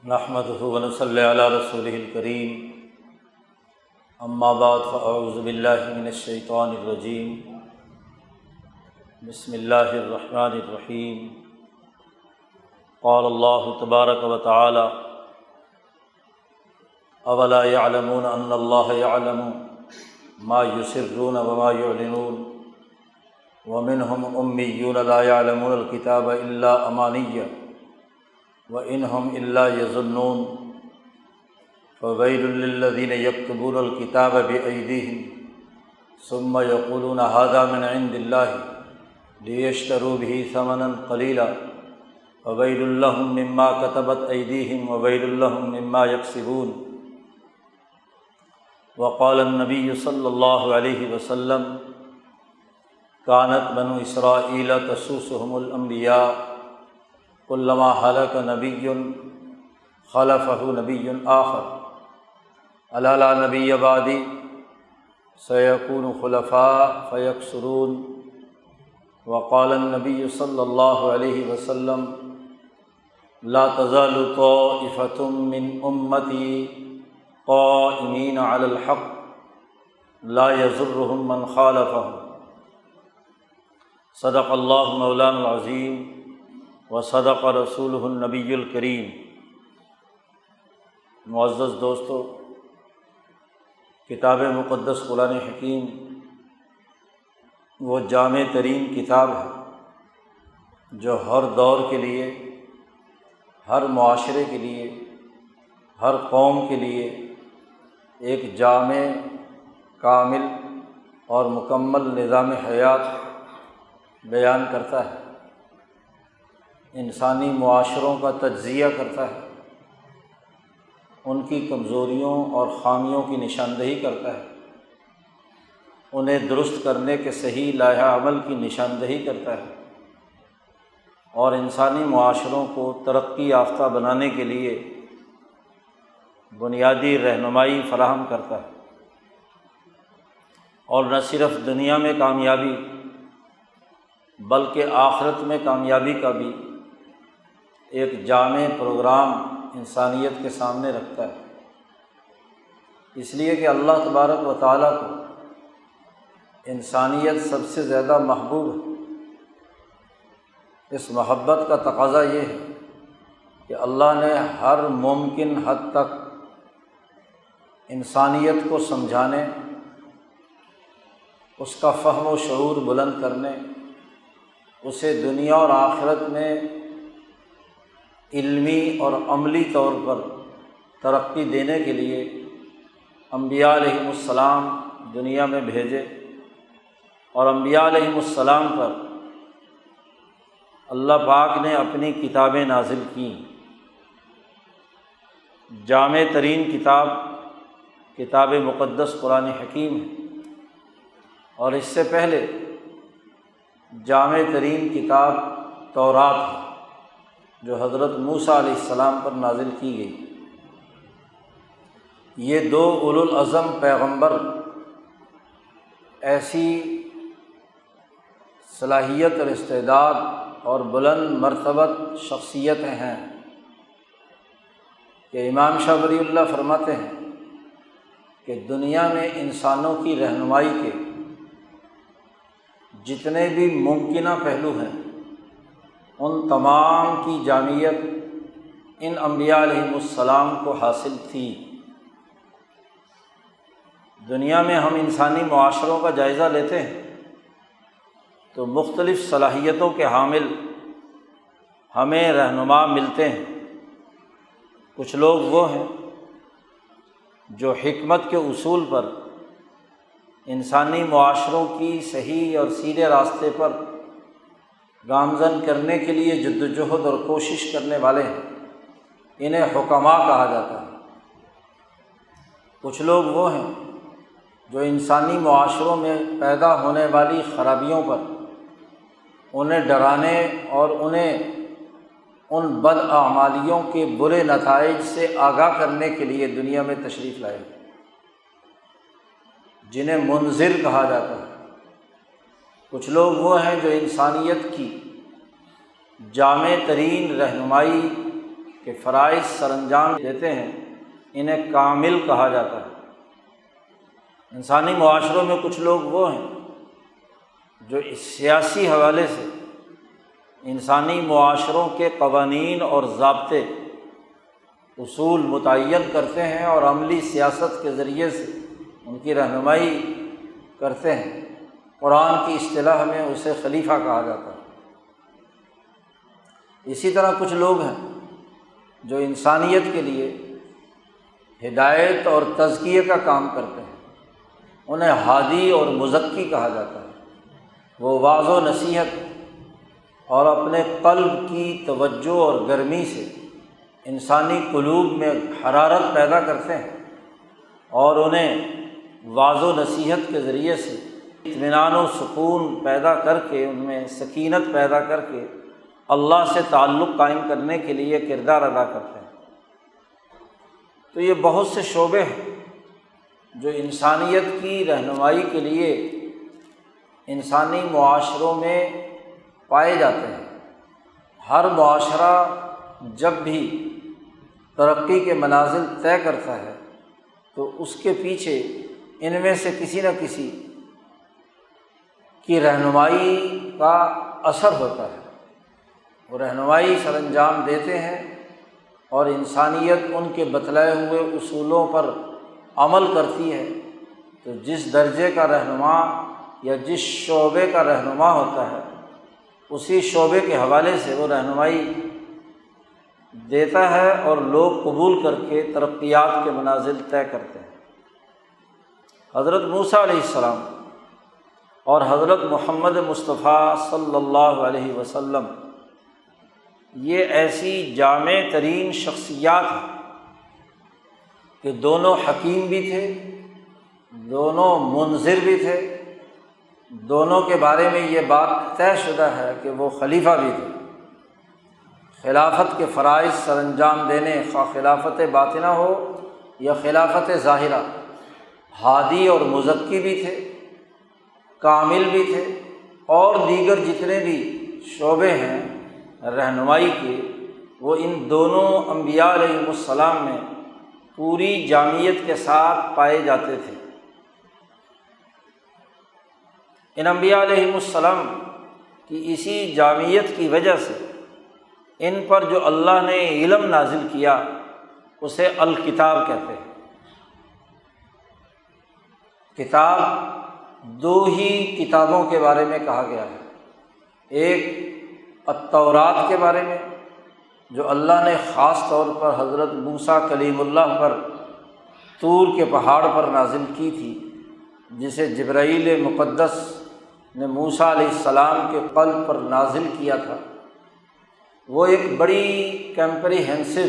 نحمده ونصلی علی رسولہ الکریم اما بعد فاعوذ باللہ من الشیطان الرجیم بسم اللہ الرحمن الرحیم قال اللہ تبارک و تعالی اولا یعلمون ان اللہ یعلم ما یسرون وما یعلنون ومنہم امیون لا یعلمون الکتاب الا امانیہ وَإِنْهُمْ إِلَّا يَظُنُّونَ فَوَيْلٌ لِّلَّذِينَ يَكْتُبُونَ الْكِتَابَ بِأَيْدِيهِمْ ثُمَّ يَقُولُونَ هَذَا مِنْ عِندِ اللَّهِ لِيَشْتَرُوا بِهِ ثَمَنًا قَلِيلًا فَوَيْلٌ لَّهُم مِّمَّا كَتَبَتْ أَيْدِيهِمْ وَوَيْلٌ لَّهُم مِّمَّا يَكْسِبُونَ وقال النبي صلى الله عليه وسلم كانت بنو إسرائيل تسوسهم الأنبياء كلما هلك نبي خلفه نبي آخر ألا لا نبي بعدي سيكون خلفاء فيكثرون وقال النبي صلى الله عليه وسلم لا تزال طائفة من أمتي قائمين على الحق لا يضرهم من خالفهم صدق الله مولانا العظيم وصدق رسولہ النبی الکریم۔ معزز دوستو، کتاب مقدس قرآن حکیم وہ جامع ترین کتاب ہے جو ہر دور کے لیے، ہر معاشرے کے لیے، ہر قوم کے لیے ایک جامع، کامل اور مکمل نظام حیات بیان کرتا ہے، انسانی معاشروں کا تجزیہ کرتا ہے، ان کی کمزوریوں اور خامیوں کی نشاندہی کرتا ہے، انہیں درست کرنے کے صحیح لائحہ عمل کی نشاندہی کرتا ہے، اور انسانی معاشروں کو ترقی یافتہ بنانے کے لیے بنیادی رہنمائی فراہم کرتا ہے، اور نہ صرف دنیا میں کامیابی بلکہ آخرت میں کامیابی کا بھی ایک جامع پروگرام انسانیت کے سامنے رکھتا ہے، اس لیے کہ اللہ تبارک و تعالیٰ کو انسانیت سب سے زیادہ محبوب ہے۔ اس محبت کا تقاضا یہ ہے کہ اللہ نے ہر ممکن حد تک انسانیت کو سمجھانے، اس کا فہم و شعور بلند کرنے، اسے دنیا اور آخرت میں علمی اور عملی طور پر ترقی دینے کے لیے انبیاء علیہم السلام دنیا میں بھیجے، اور انبیاء علیہم السلام پر اللہ پاک نے اپنی کتابیں نازل کیں۔ جامع ترین کتاب کتاب مقدس قرآن حکیم ہے، اور اس سے پہلے جامع ترین کتاب تورات ہے جو حضرت موسیٰ علیہ السلام پر نازل کی گئی۔ یہ دو اولو العزم پیغمبر ایسی صلاحیت اور استعداد اور بلند مرتبت شخصیتیں ہیں کہ امام شاہ ولی اللہ فرماتے ہیں کہ دنیا میں انسانوں کی رہنمائی کے جتنے بھی ممکنہ پہلو ہیں ان تمام کی جامعیت ان انبیاء علیہم السلام کو حاصل تھی۔ دنیا میں ہم انسانی معاشروں کا جائزہ لیتے ہیں تو مختلف صلاحیتوں کے حامل ہمیں رہنما ملتے ہیں۔ کچھ لوگ وہ ہیں جو حکمت کے اصول پر انسانی معاشروں کی صحیح اور سیدھے راستے پر گامزن کرنے کے لیے جدوجہد اور کوشش کرنے والے ہیں، انہیں حکماء کہا جاتا ہے۔ کچھ لوگ وہ ہیں جو انسانی معاشروں میں پیدا ہونے والی خرابیوں پر انہیں ڈرانے اور انہیں ان بداعمالیوں کے برے نتائج سے آگاہ کرنے کے لیے دنیا میں تشریف لائے، جنہیں منذر کہا جاتا ہے۔ کچھ لوگ وہ ہیں جو انسانیت کی جامع ترین رہنمائی کہ فرائض سر انجام دیتے ہیں انہیں کامل کہا جاتا ہے۔ انسانی معاشروں میں کچھ لوگ وہ ہیں جو اس سیاسی حوالے سے انسانی معاشروں کے قوانین اور ضابطے اصول متعین کرتے ہیں اور عملی سیاست کے ذریعے سے ان کی رہنمائی کرتے ہیں۔ قرآن کی اصطلاح میں اسے خلیفہ کہا جاتا ہے۔ اسی طرح کچھ لوگ ہیں جو انسانیت کے لیے ہدایت اور تزکیے کا کام کرتے ہیں، انہیں ہادی اور مزکی کہا جاتا ہے۔ وہ واعظ و نصیحت اور اپنے قلب کی توجہ اور گرمی سے انسانی قلوب میں حرارت پیدا کرتے ہیں اور انہیں واعظ و نصیحت کے ذریعے سے اطمینان و سکون پیدا کر کے ان میں سکینت پیدا کر کے اللہ سے تعلق قائم کرنے کے لیے کردار ادا کرتے ہیں۔ تو یہ بہت سے شعبے ہیں جو انسانیت کی رہنمائی کے لیے انسانی معاشروں میں پائے جاتے ہیں۔ ہر معاشرہ جب بھی ترقی کے منازل طے کرتا ہے تو اس کے پیچھے ان میں سے کسی نہ کسی کی رہنمائی کا اثر ہوتا ہے۔ وہ رہنمائی سر انجام دیتے ہیں اور انسانیت ان کے بتلائے ہوئے اصولوں پر عمل کرتی ہے۔ تو جس درجے کا رہنما یا جس شعبے کا رہنما ہوتا ہے اسی شعبے کے حوالے سے وہ رہنمائی دیتا ہے اور لوگ قبول کر کے ترقیات کے منازل طے کرتے ہیں۔ حضرت موسیٰ علیہ السلام اور حضرت محمد مصطفیٰ صلی اللہ علیہ وسلم یہ ایسی جامع ترین شخصیات ہیں کہ دونوں حکیم بھی تھے، دونوں منذر بھی تھے، دونوں کے بارے میں یہ بات طے شدہ ہے کہ وہ خلیفہ بھی تھے۔ خلافت کے فرائض سر انجام دینے، خواہ خلافت باطنہ ہو یا خلافت ظاہرہ، ہادی اور مزکی بھی تھے، کامل بھی تھے، اور دیگر جتنے بھی شعبے ہیں رہنمائی کے وہ ان دونوں انبیاء علیہ السلام میں پوری جامعیت کے ساتھ پائے جاتے تھے۔ ان انبیاء علیہ السلام کی اسی جامعیت کی وجہ سے ان پر جو اللہ نے علم نازل کیا اسے الکتاب کہتے ہیں۔ کتاب دو ہی کتابوں کے بارے میں کہا گیا ہے، ایک التورات کے بارے میں جو اللہ نے خاص طور پر حضرت موسیٰ کلیم اللہ پر طور کے پہاڑ پر نازل کی تھی، جسے جبرائیل مقدس نے موسیٰ علیہ السلام کے قلب پر نازل کیا تھا۔ وہ ایک بڑی کمپریہنسو،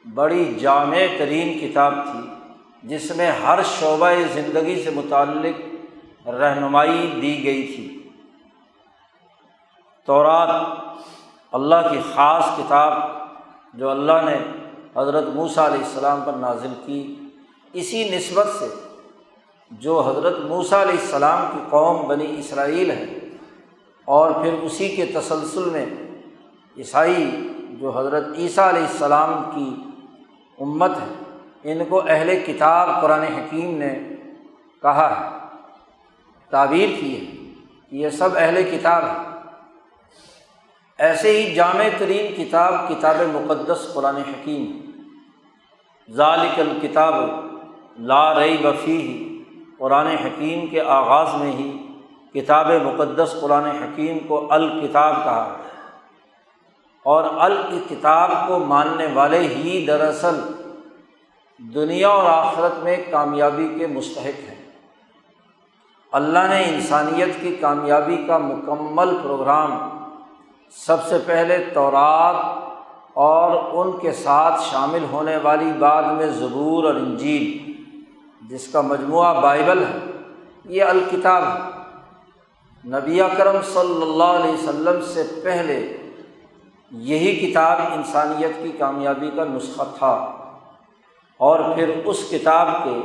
بڑی جامع ترین کتاب تھی جس میں ہر شعبہ زندگی سے متعلق رہنمائی دی گئی تھی۔ تورات اللہ کی خاص کتاب جو اللہ نے حضرت موسیٰ علیہ السلام پر نازل کی، اسی نسبت سے جو حضرت موسیٰ علیہ السلام کی قوم بنی اسرائیل ہے اور پھر اسی کے تسلسل میں عیسائی جو حضرت عیسیٰ علیہ السلام کی امت ہے، ان کو اہل کتاب قرآن حکیم نے کہا ہے، تعبیر کی ہے کہ یہ سب اہل کتاب ہے۔ ایسے ہی جامع ترین کتاب کتاب مقدس قرآن حکیم، ذالک الکتاب لا ریب فیہ، قرآن حکیم کے آغاز میں ہی کتاب مقدس قرآن حکیم کو الکتاب کہا ہے، اور الکتاب کو ماننے والے ہی دراصل دنیا اور آخرت میں کامیابی کے مستحق ہیں۔ اللہ نے انسانیت کی کامیابی کا مکمل پروگرام سب سے پہلے تورات اور ان کے ساتھ شامل ہونے والی بعد میں زبور اور انجیل، جس کا مجموعہ بائبل ہے، یہ الکتاب ہے۔ نبی اکرم صلی اللہ علیہ وسلم سے پہلے یہی کتاب انسانیت کی کامیابی کا نسخہ تھا، اور پھر اس کتاب کے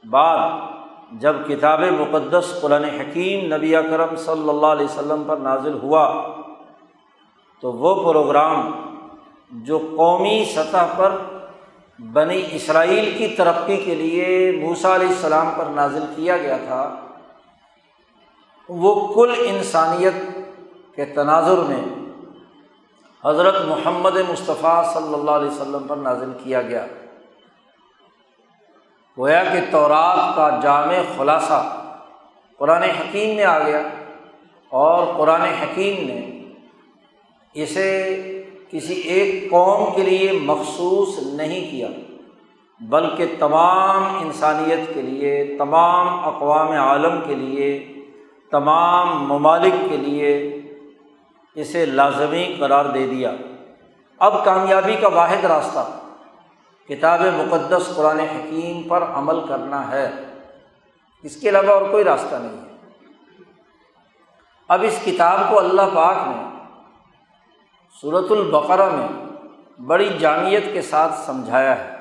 بعد جب کتاب مقدس قرآن حکیم نبی اکرم صلی اللہ علیہ وسلم پر نازل ہوا تو وہ پروگرام جو قومی سطح پر بنی اسرائیل کی ترقی کے لیے موسیٰ علیہ السلام پر نازل کیا گیا تھا، وہ کل انسانیت کے تناظر میں حضرت محمد مصطفیٰ صلی اللہ علیہ وسلم پر نازل کیا گیا۔ گویا کہ تورات کا جامع خلاصہ قرآن حکیم میں آ گیا، اور قرآن حکیم نے اسے کسی ایک قوم کے لیے مخصوص نہیں کیا، بلکہ تمام انسانیت کے لیے، تمام اقوام عالم کے لیے، تمام ممالک کے لیے اسے لازمی قرار دے دیا۔ اب کامیابی کا واحد راستہ کتاب مقدس قرآن حکیم پر عمل کرنا ہے، اس کے علاوہ اور کوئی راستہ نہیں ہے۔ اب اس کتاب کو اللہ پاک نے سورۃ البقرہ میں بڑی جامعیت کے ساتھ سمجھایا ہے۔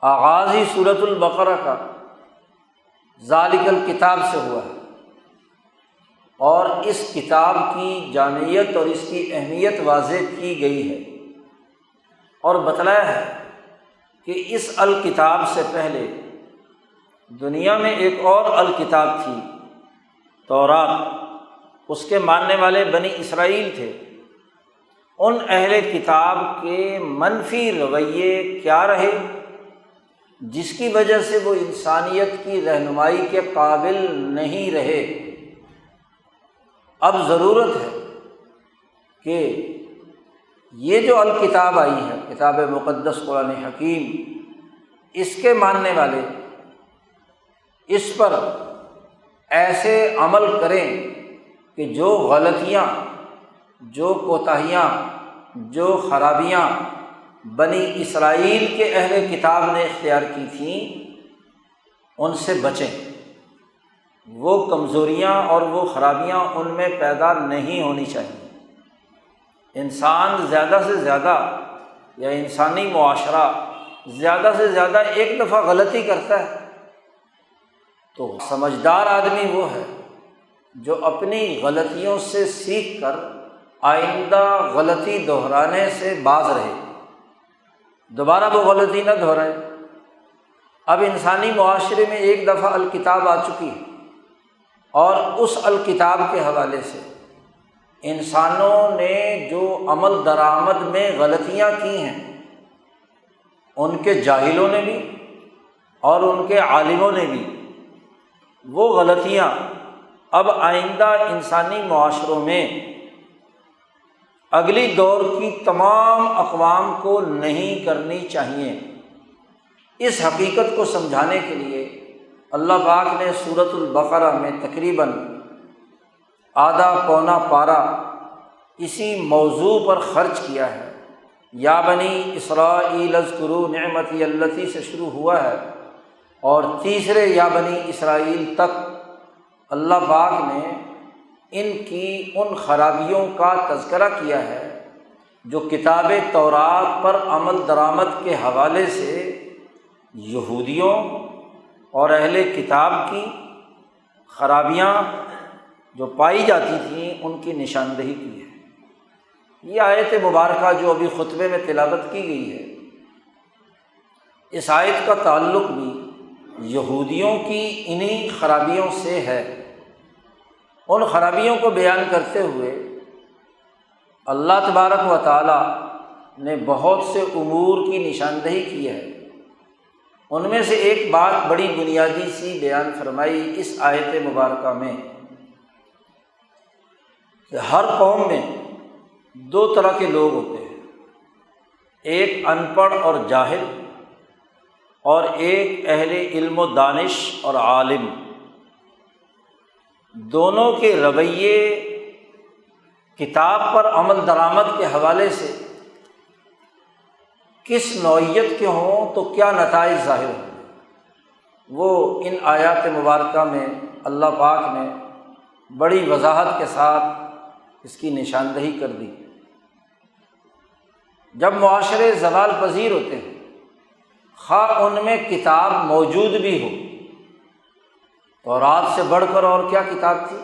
آغاز ہی سورۃ البقرہ کا ذالک الکتاب سے ہوا ہے، اور اس کتاب کی جامعیت اور اس کی اہمیت واضح کی گئی ہے، اور بتلایا ہے کہ اس الکتاب سے پہلے دنیا میں ایک اور الکتاب تھی، تورات۔ اس کے ماننے والے بنی اسرائیل تھے۔ ان اہل کتاب کے منفی رویے کیا رہے جس کی وجہ سے وہ انسانیت کی رہنمائی کے قابل نہیں رہے؟ اب ضرورت ہے کہ یہ جو الکتاب آئی ہے، کتاب مقدس قرآن حکیم، اس کے ماننے والے اس پر ایسے عمل کریں کہ جو غلطیاں، جو کوتاہیاں، جو خرابیاں بنی اسرائیل کے اہل کتاب نے اختیار کی تھیں ان سے بچیں، وہ کمزوریاں اور وہ خرابیاں ان میں پیدا نہیں ہونی چاہیے۔ انسان زیادہ سے زیادہ، یا انسانی معاشرہ زیادہ سے زیادہ ایک دفعہ غلطی کرتا ہے، تو سمجھدار آدمی وہ ہے جو اپنی غلطیوں سے سیکھ کر آئندہ غلطی دہرانے سے باز رہے، دوبارہ وہ غلطی نہ دہرائے۔ اب انسانی معاشرے میں ایک دفعہ الکتاب آ چکی ہے، اور اس الکتاب کے حوالے سے انسانوں نے جو عمل درآمد میں غلطیاں کی ہیں، ان کے جاہلوں نے بھی اور ان کے عالموں نے بھی، وہ غلطیاں اب آئندہ انسانی معاشروں میں اگلی دور کی تمام اقوام کو نہیں کرنی چاہیے۔ اس حقیقت کو سمجھانے کے لیے اللہ پاک نے سورۃ البقرہ میں تقریباً آدھا پونا پارہ اسی موضوع پر خرچ کیا ہے۔ یا بنی اسرائیل اذکروا نعمتی التی سے شروع ہوا ہے، اور تیسرے یا بنی اسرائیل تک اللہ پاک نے ان کی ان خرابیوں کا تذکرہ کیا ہے جو کتاب تورات پر عمل درآمد کے حوالے سے یہودیوں اور اہل کتاب کی خرابیاں جو پائی جاتی تھیں ان کی نشاندہی کی ہے۔ یہ آیت مبارکہ جو ابھی خطبے میں تلاوت کی گئی ہے، اس آیت کا تعلق بھی یہودیوں کی انہی خرابیوں سے ہے۔ ان خرابیوں کو بیان کرتے ہوئے اللہ تبارک و تعالیٰ نے بہت سے امور کی نشاندہی کی ہے۔ ان میں سے ایک بات بڑی بنیادی سی بیان فرمائی اس آیت مبارکہ میں کہ ہر قوم میں دو طرح کے لوگ ہوتے ہیں، ایک ان پڑھ اور جاہل، اور ایک اہل علم و دانش اور عالم۔ دونوں کے رویے کتاب پر عمل درآمد کے حوالے سے کس نوعیت کے ہوں تو کیا نتائج ظاہر ہوں، وہ ان آیات مبارکہ میں اللہ پاک نے بڑی وضاحت کے ساتھ اس کی نشاندہی کر دی۔ جب معاشرے زوال پذیر ہوتے ہیں، خواہ ان میں کتاب موجود بھی ہو، تورات سے بڑھ کر اور کیا کتاب تھی؟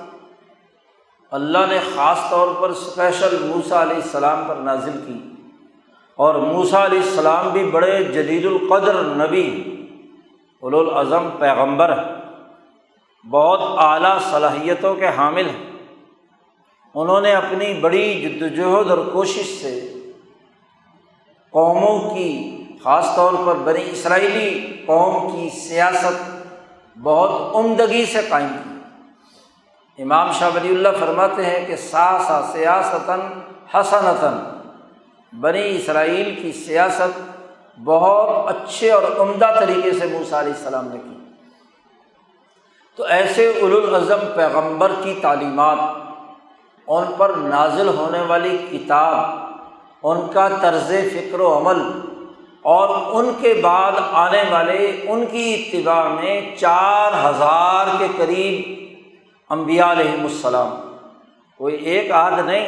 اللہ نے خاص طور پر اسپیشل موسیٰ علیہ السلام پر نازل کی، اور موسیٰ علیہ السلام بھی بڑے جلیل القدر نبی، اولو العزم پیغمبر ہیں، بہت اعلیٰ صلاحیتوں کے حامل ہیں۔ انہوں نے اپنی بڑی جدوجہد اور کوشش سے قوموں کی، خاص طور پر بنی اسرائیلی قوم کی سیاست بہت عمدگی سے قائم کی۔ امام شاہ ولی اللہ فرماتے ہیں کہ ساسا سیاستاً حسنتاً، بنی اسرائیل کی سیاست بہت اچھے اور عمدہ طریقے سے موسیٰ علیہ السلام نے کی۔ تو ایسے اولو العزم پیغمبر کی تعلیمات، ان پر نازل ہونے والی کتاب، ان کا طرز فکر و عمل، اور ان کے بعد آنے والے ان کی اتباع میں 4000 کے قریب انبیاء علیہم السلام، کوئی ایک آدھ نہیں،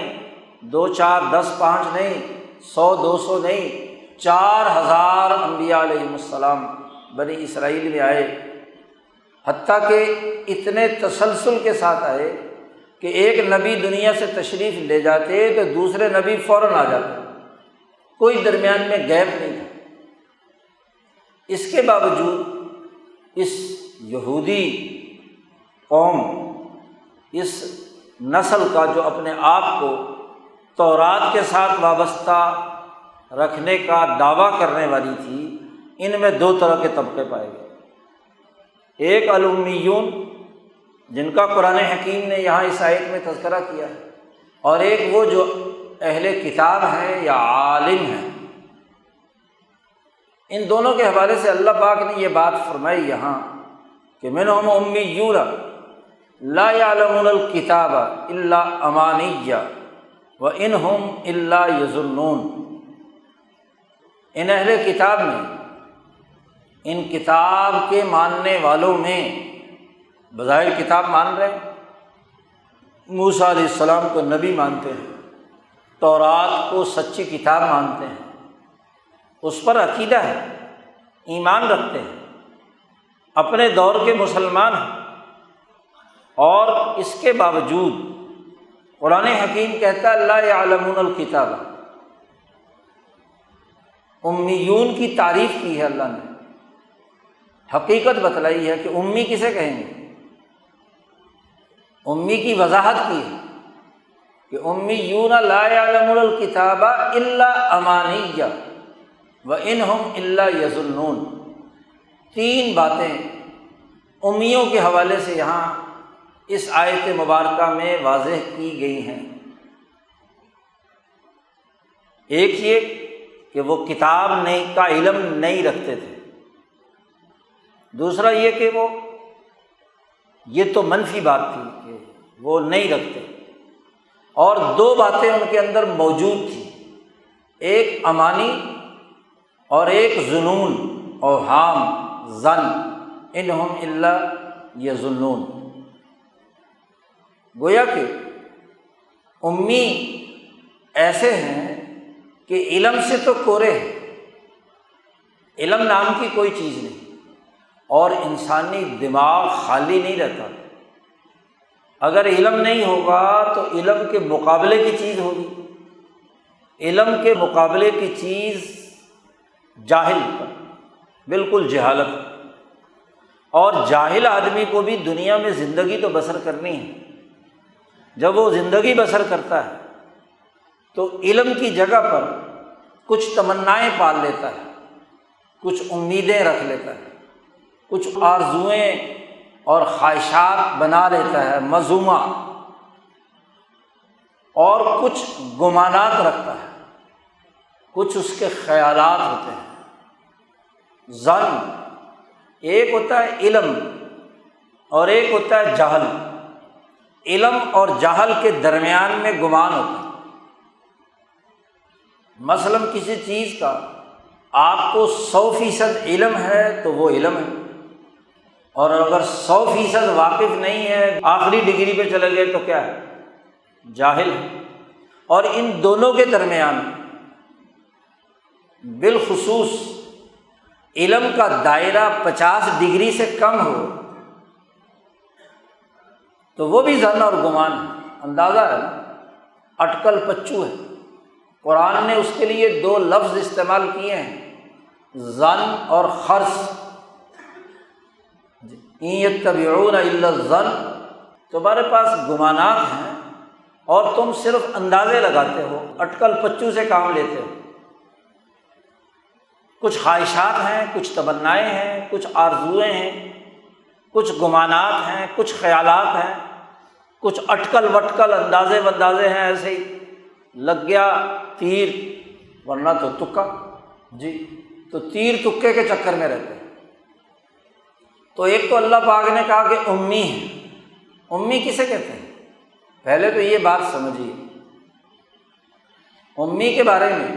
2 4 10 5 نہیں، 100 200 نہیں، 4000 انبیاء علیہم السلام بنی اسرائیل میں آئے، حتیٰ کہ اتنے تسلسل کے ساتھ آئے کہ ایک نبی دنیا سے تشریف لے جاتے تو دوسرے نبی فوراً آ جاتے، کوئی درمیان میں گیپ نہیں تھا۔ اس کے باوجود اس یہودی قوم، اس نسل کا جو اپنے آپ کو تورات کے ساتھ وابستہ رکھنے کا دعویٰ کرنے والی تھی، ان میں 2 طرح کے طبقے پائے گئے۔ ایک الامیون، جن کا قرآن حکیم نے یہاں اس آیت میں تذکرہ کیا ہے، اور ایک وہ جو اہل کتاب ہیں یا عالم ہیں۔ ان دونوں کے حوالے سے اللہ پاک نے یہ بات فرمائی یہاں کہ منہم امیون لا یعلمون الکتاب الا امانی وانہم الا یظنون۔ ان اہل کتاب میں، ان کتاب کے ماننے والوں میں، بظاہر کتاب مان رہے ہیں، موسیٰ علیہ السلام کو نبی مانتے ہیں، تورات کو سچی کتاب مانتے ہیں، اس پر عقیدہ ہے، ایمان رکھتے ہیں، اپنے دور کے مسلمان ہیں، اور اس کے باوجود قرآن حکیم کہتا ہے لا یعلمون الکتاب۔ امیون کی تعریف کی ہے اللہ نے، حقیقت بتلائی ہے کہ امی کسے کہیں گے، امی کی وضاحت کی ہے کہ امیون لا یعلمون الکتاب الا امانی وانہم الا یظنون۔ 3 باتیں امیوں کے حوالے سے یہاں اس آیت مبارکہ میں واضح کی گئی ہیں۔ ایک یہ کہ وہ کتاب کا علم نہیں رکھتے تھے، دوسرا یہ کہ وہ، یہ تو منفی بات تھی کہ وہ نہیں رکھتے، اور 2 باتیں ان کے اندر موجود تھیں، ایک امانی اور ایک ظنون، اوہام، ظن، انہم الا یظنون۔ گویا کہ امی ایسے ہیں کہ علم سے تو کورے ہیں، علم نام کی کوئی چیز نہیں، اور انسانی دماغ خالی نہیں رہتا۔ اگر علم نہیں ہوگا تو علم کے مقابلے کی چیز ہوگی، علم کے مقابلے کی چیز جاہل، بالکل جہالت، اور جاہل آدمی کو بھی دنیا میں زندگی تو بسر کرنی ہے۔ جب وہ زندگی بسر کرتا ہے تو علم کی جگہ پر کچھ تمنائیں پال لیتا ہے، کچھ امیدیں رکھ لیتا ہے، کچھ آرزوئیں اور خواہشات بنا لیتا ہے مذمومہ، اور کچھ گمانات رکھتا ہے، کچھ اس کے خیالات ہوتے ہیں۔ ظن ایک ہوتا ہے علم اور ایک ہوتا ہے جہل۔ علم اور جہل کے درمیان میں گمان ہوتا ہے۔ مثلاً کسی چیز کا آپ کو 100% علم ہے تو وہ علم ہے، اور اگر 100% واقف نہیں ہے، آخری ڈگری پہ چلے گئے تو کیا ہے؟ جاہل ہے۔ اور ان دونوں کے درمیان بالخصوص علم کا دائرہ 50 ڈگری سے کم ہو تو وہ بھی ظن اور گمان ہے، اندازہ ہے نا، اٹکل پچو ہے، قرآن نے اس کے لیے دو لفظ استعمال کیے ہیں، ظن اور خرص۔ ان یتبعون الا الظن، تمہارے پاس گمانات ہیں اور تم صرف اندازے لگاتے ہو، اٹکل پچو سے کام لیتے ہو۔ کچھ خواہشات ہیں، کچھ تمنائیں ہیں، کچھ آرزوئیں ہیں، کچھ گمانات ہیں، کچھ خیالات ہیں، کچھ اٹکل وٹکل اندازے وندازے ہیں، ایسے ہی لگ گیا تیر، ورنہ تو تکا، جی تو تیر تکے کے چکر میں رہتے ہیں۔ تو ایک تو اللہ پاک نے کہا کہ امی ہے۔ امی کسے کہتے ہیں؟ پہلے تو یہ بات سمجھیے، امی کے بارے میں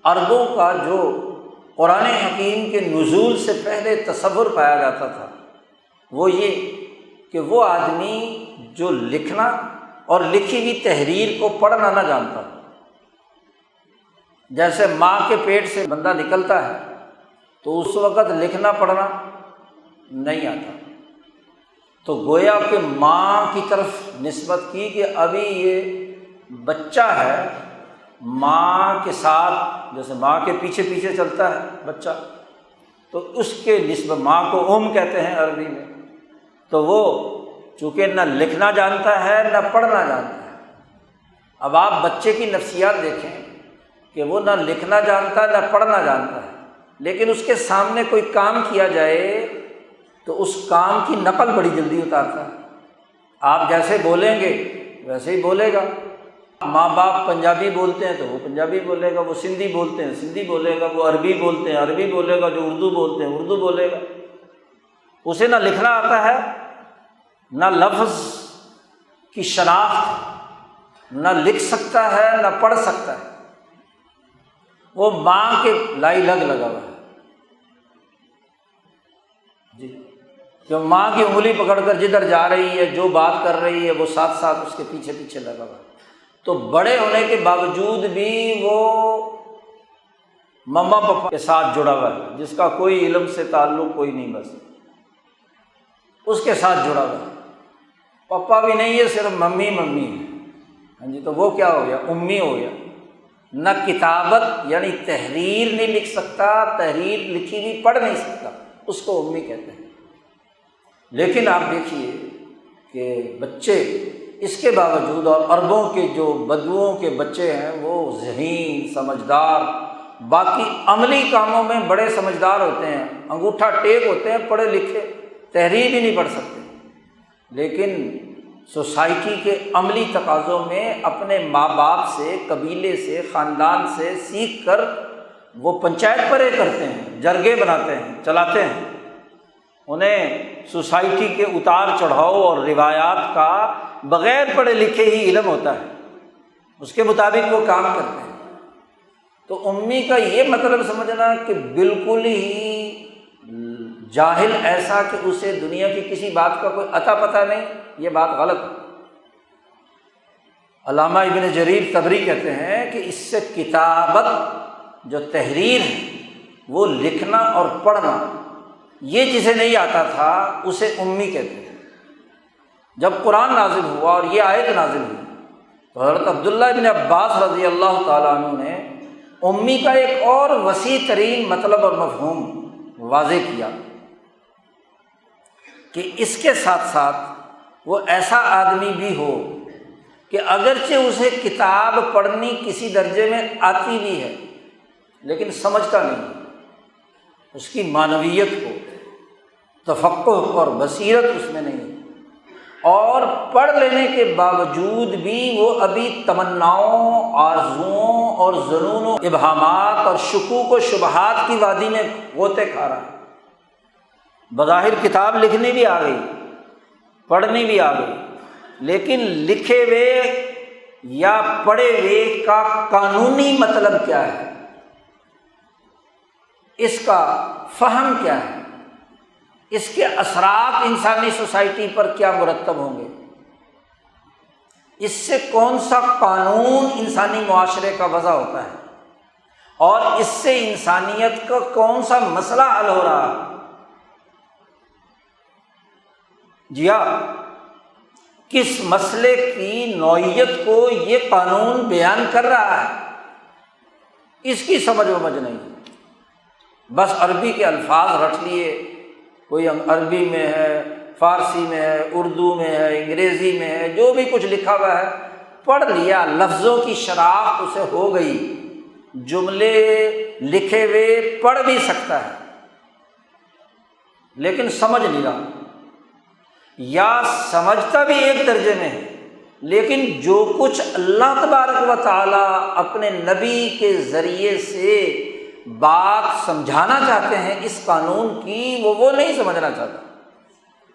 عربوں کا جو قرآن حکیم کے نزول سے پہلے تصور پایا جاتا تھا وہ یہ کہ وہ آدمی جو لکھنا اور لکھی ہوئی تحریر کو پڑھنا نہ جانتا۔ جیسے ماں کے پیٹ سے بندہ نکلتا ہے تو اس وقت لکھنا پڑھنا نہیں آتا، تو گویا کہ ماں کی طرف نسبت کی کہ ابھی یہ بچہ ہے، ماں کے ساتھ، جیسے ماں کے پیچھے پیچھے چلتا ہے بچہ، تو اس کے نسبت ماں کو کہتے ہیں عربی میں۔ تو وہ چونکہ نہ لکھنا جانتا ہے نہ پڑھنا جانتا ہے۔ اب آپ بچے کی نفسیات دیکھیں کہ وہ نہ لکھنا جانتا ہے نہ پڑھنا جانتا ہے، لیکن اس کے سامنے کوئی کام کیا جائے تو اس کام کی نقل بڑی جلدی اتارتا ہے۔ آپ جیسے بولیں گے ویسے ہی بولے گا۔ ماں باپ پنجابی بولتے ہیں تو وہ پنجابی بولے گا، وہ سندھی بولتے ہیں سندھی بولے گا، وہ عربی بولتے ہیں عربی بولے گا، جو اردو بولتے ہیں اردو بولے گا۔ اسے نہ لکھنا آتا ہے، نہ لفظ کی شناخت، نہ لکھ سکتا ہے نہ پڑھ سکتا ہے، وہ ماں کے لائی لگ لگا ہوا ہے، جی جو ماں کی انگلی پکڑ کر جدھر جا رہی ہے، جو بات کر رہی ہے، وہ ساتھ ساتھ اس کے پیچھے پیچھے لگا ہوا ہے۔ تو بڑے ہونے کے باوجود بھی وہ مما پپا کے ساتھ جڑا ہوا ہے، جس کا کوئی علم سے تعلق کوئی نہیں، بس اس کے ساتھ جڑا ہوا ہے۔ پپا بھی نہیں ہے، صرف ممی ممی ہے، ہاں جی، تو وہ کیا ہو گیا؟ امی ہو گیا۔ نہ کتابت یعنی تحریر نہیں لکھ سکتا، تحریر لکھی ہوئی پڑھ نہیں سکتا، اس کو امی کہتے ہیں۔ لیکن آپ دیکھیے کہ بچے اس کے باوجود، اور عربوں کے جو بدوؤں کے بچے ہیں وہ ذہین، سمجھدار، باقی عملی کاموں میں بڑے سمجھدار ہوتے ہیں، انگوٹھا ٹیک ہوتے ہیں، پڑھے لکھے، تحریر بھی نہیں پڑھ سکتے، لیکن سوسائٹی کے عملی تقاضوں میں اپنے ماں باپ سے، قبیلے سے، خاندان سے سیکھ کر وہ پنچایت پرے کرتے ہیں، جرگے بناتے ہیں، چلاتے ہیں۔ انہیں سوسائٹی کے اتار چڑھاؤ اور روایات کا بغیر پڑھے لکھے ہی علم ہوتا ہے، اس کے مطابق وہ کام کرتے ہیں۔ تو امی کا یہ مطلب سمجھنا کہ بالکل ہی جاہل ایسا کہ اسے دنیا کی کسی بات کا کوئی عطا پتہ نہیں، یہ بات غلط ہے۔ علامہ ابن جریر طبری کہتے ہیں کہ اس سے کتابت جو تحریر ہے، وہ لکھنا اور پڑھنا، یہ جسے نہیں آتا تھا اسے امی کہتے ہیں۔ جب قرآن نازل ہوا اور یہ آیت نازل ہوئی تو حضرت عبداللہ ابن عباس رضی اللہ تعالیٰ عنہ نے امی کا ایک اور وسیع ترین مطلب اور مفہوم واضح کیا کہ اس کے ساتھ ساتھ وہ ایسا آدمی بھی ہو کہ اگرچہ اسے کتاب پڑھنی کسی درجے میں آتی بھی ہے لیکن سمجھتا نہیں، اس کی معنویت کو، تفقہ اور بصیرت اس میں نہیں، اور پڑھ لینے کے باوجود بھی وہ ابھی تمناؤں، آرزوؤں اور ظنون و ابہامات اور شکوک و شبہات کی وادی میں غوطے کھا رہا ہے۔ بظاہر کتاب لکھنی بھی آ گئی، پڑھنی بھی آ گئی، لیکن لکھے ہوئے یا پڑھے ہوئے کا قانونی مطلب کیا ہے، اس کا فہم کیا ہے، اس کے اثرات انسانی سوسائٹی پر کیا مرتب ہوں گے، اس سے کون سا قانون انسانی معاشرے کا وضع ہوتا ہے، اور اس سے انسانیت کا کون سا مسئلہ حل ہو رہا ہے۔ جی ہاں، کس مسئلے کی نوعیت کو یہ قانون بیان کر رہا ہے، اس کی سمجھ ومجھ نہیں، بس عربی کے الفاظ رٹ لیے، کوئی عربی میں ہے، فارسی میں ہے، اردو میں ہے، انگریزی میں ہے، جو بھی کچھ لکھا ہوا ہے پڑھ لیا، لفظوں کی شناخت اسے ہو گئی، جملے لکھے ہوئے پڑھ بھی سکتا ہے لیکن سمجھ نہیں رہا، یا سمجھتا بھی ایک درجے میں ہے لیکن جو کچھ اللہ تبارک و تعالیٰ اپنے نبی کے ذریعے سے بات سمجھانا چاہتے ہیں اس قانون کی، وہ نہیں سمجھنا چاہتا،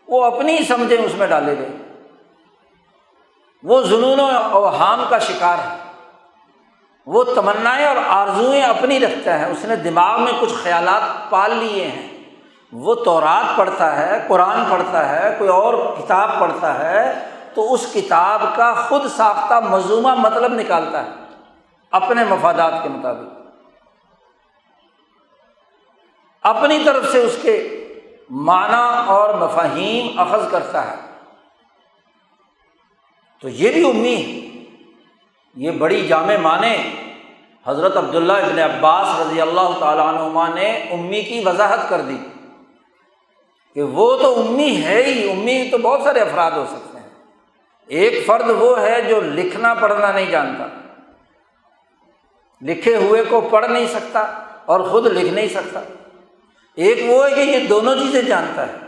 وہ اپنی سمجھیں اس میں ڈالے گئے، وہ ظنون و اوہام کا شکار ہے، وہ تمنائیں اور آرزوئیں اپنی رکھتا ہے، اس نے دماغ میں کچھ خیالات پال لیے ہیں، وہ تورات پڑھتا ہے، قرآن پڑھتا ہے، کوئی اور کتاب پڑھتا ہے تو اس کتاب کا خود ساختہ منظومہ مطلب نکالتا ہے اپنے مفادات کے مطابق، اپنی طرف سے اس کے معنی اور مفاہیم اخذ کرتا ہے، تو یہ بھی امی ہے۔ یہ بڑی جامع معنی حضرت عبداللہ ابن عباس رضی اللہ تعالیٰ عنہما نے امی کی وضاحت کر دی کہ وہ تو امی ہے ہی، امی تو بہت سارے افراد ہو سکتے ہیں، ایک فرد وہ ہے جو لکھنا پڑھنا نہیں جانتا، لکھے ہوئے کو پڑھ نہیں سکتا اور خود لکھ نہیں سکتا، ایک وہ ہے کہ یہ دونوں چیزیں جانتا ہے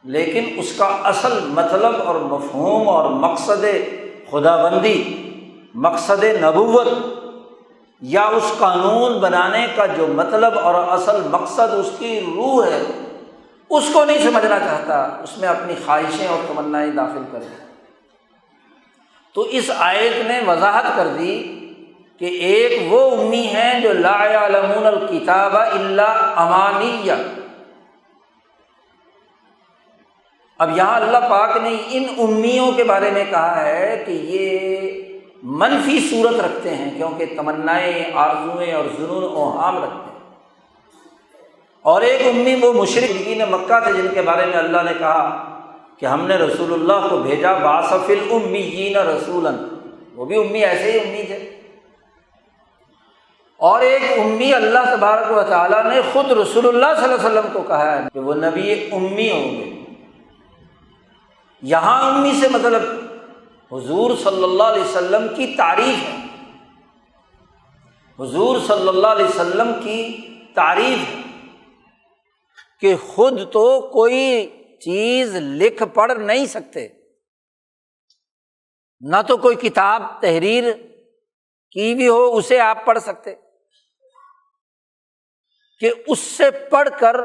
لیکن اس کا اصل مطلب اور مفہوم اور مقصد خداوندی، مقصد نبوت یا اس قانون بنانے کا جو مطلب اور اصل مقصد اس کی روح ہے اس کو نہیں سمجھنا چاہتا، اس میں اپنی خواہشیں اور تمنائیں داخل کر دی۔ تو اس آیت نے وضاحت کر دی کہ ایک وہ امی ہیں جو لا یعلمون الکتاب الا امانیہ۔ اب یہاں اللہ پاک نے ان امیوں کے بارے میں کہا ہے کہ یہ منفی صورت رکھتے ہیں کیونکہ تمنائیں، آرزوئیں اور ظنون اوہام رکھتے ہیں، اور ایک امی وہ مشرکین مکہ تھے جن کے بارے میں اللہ نے کہا کہ ہم نے رسول اللہ کو بھیجا بعث فی الامیین رسولا، وہ بھی امی ایسے ہی امی تھے، اور ایک امی اللہ تبارک و تعالیٰ نے خود رسول اللہ صلی اللہ علیہ وسلم کو کہا ہے کہ وہ نبی امی ہوں گے۔ یہاں امی سے مطلب حضور صلی اللہ علیہ وسلم کی تعریف ہے، حضور صلی اللہ علیہ وسلم کی تعریف ہے کہ خود تو کوئی چیز لکھ پڑھ نہیں سکتے، نہ تو کوئی کتاب تحریر کی بھی ہو اسے آپ پڑھ سکتے کہ اس سے پڑھ کر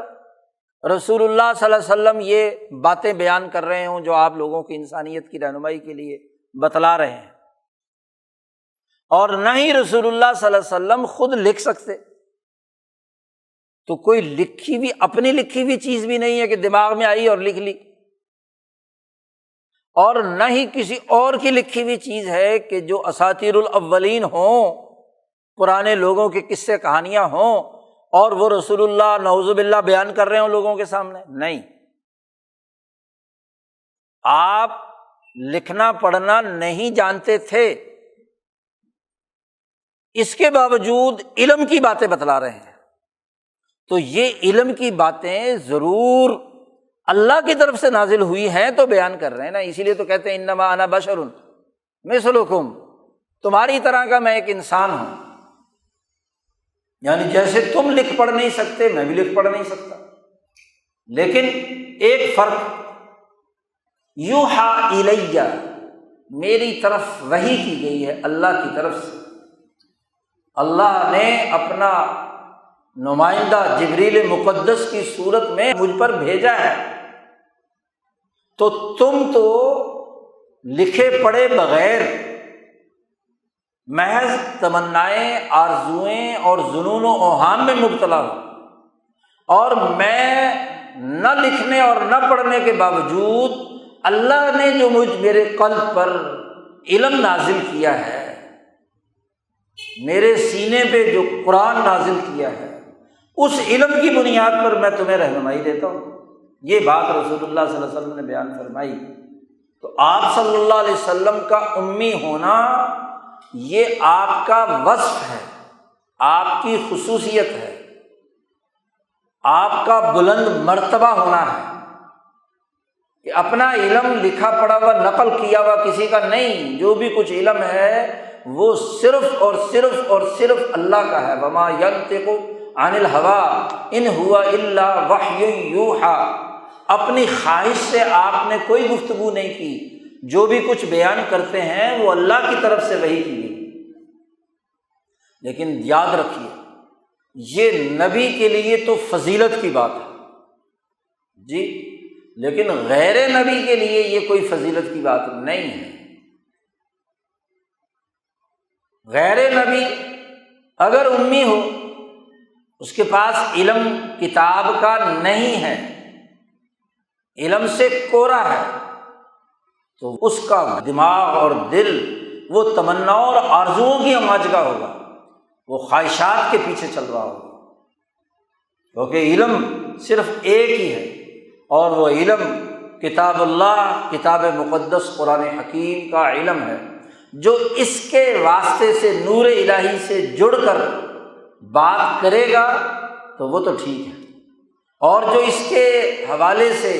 رسول اللہ صلی اللہ علیہ وسلم یہ باتیں بیان کر رہے ہوں جو آپ لوگوں کی انسانیت کی رہنمائی کے لیے بتلا رہے ہیں، اور نہ ہی رسول اللہ صلی اللہ علیہ وسلم خود لکھ سکتے، تو کوئی لکھی ہوئی اپنی لکھی ہوئی چیز بھی نہیں ہے کہ دماغ میں آئی اور لکھ لی، اور نہ ہی کسی اور کی لکھی ہوئی چیز ہے کہ جو اساطیر الاولین ہوں، پرانے لوگوں کے قصے کہانیاں ہوں اور وہ رسول اللہ نعوذ باللہ بیان کر رہے ہوں لوگوں کے سامنے، نہیں، آپ لکھنا پڑھنا نہیں جانتے تھے، اس کے باوجود علم کی باتیں بتلا رہے ہیں، تو یہ علم کی باتیں ضرور اللہ کی طرف سے نازل ہوئی ہیں تو بیان کر رہے ہیں نا، اسی لیے تو کہتے ہیں انما انا بشر مثلکم، تمہاری طرح کا میں ایک انسان ہوں، یعنی جیسے تم لکھ پڑھ نہیں سکتے میں بھی لکھ پڑھ نہیں سکتا، لیکن ایک فرق، یوحی الیہ، میری طرف وحی کی گئی ہے اللہ کی طرف سے، اللہ نے اپنا نمائندہ جبریل مقدس کی صورت میں مجھ پر بھیجا ہے، تو تم تو لکھے پڑھے بغیر محض تمنائیں، آرزوئیں اور ظنون و اوہام میں مبتلا ہو، اور میں نہ لکھنے اور نہ پڑھنے کے باوجود اللہ نے جو میرے قلب پر علم نازل کیا ہے، میرے سینے پہ جو قرآن نازل کیا ہے، اس علم کی بنیاد پر میں تمہیں رہنمائی دیتا ہوں، یہ بات رسول اللہ صلی اللہ علیہ وسلم نے بیان فرمائی۔ تو آپ صلی اللہ علیہ وسلم کا امی ہونا یہ آپ کا وصف ہے، آپ کی خصوصیت ہے، آپ کا بلند مرتبہ ہونا ہے کہ اپنا علم لکھا پڑھا ہوا نقل کیا ہوا کسی کا نہیں، جو بھی کچھ علم ہے وہ صرف اور صرف اور صرف اللہ کا ہے۔ وما ینطق عن الہویٰ ان ہوا الا وحی یوحیٰ، اپنی خواہش سے آپ نے کوئی گفتگو نہیں کی، جو بھی کچھ بیان کرتے ہیں وہ اللہ کی طرف سے وحی کی گئی۔ لیکن یاد رکھیے یہ نبی کے لیے تو فضیلت کی بات ہے جی، لیکن غیر نبی کے لیے یہ کوئی فضیلت کی بات نہیں ہے۔ غیر نبی اگر امی ہو، اس کے پاس علم کتاب کا نہیں ہے، علم سے کورا ہے، تو اس کا دماغ اور دل وہ تمناؤں اور آرزوؤں کی اماجگاہ ہوگا، وہ خواہشات کے پیچھے چل رہا ہوگا، کیونکہ علم صرف ایک ہی ہے، اور وہ علم کتاب اللہ، کتاب مقدس قرآن حکیم کا علم ہے، جو اس کے واسطے سے نور الہی سے جڑ کر بات کرے گا تو وہ تو ٹھیک ہے، اور جو اس کے حوالے سے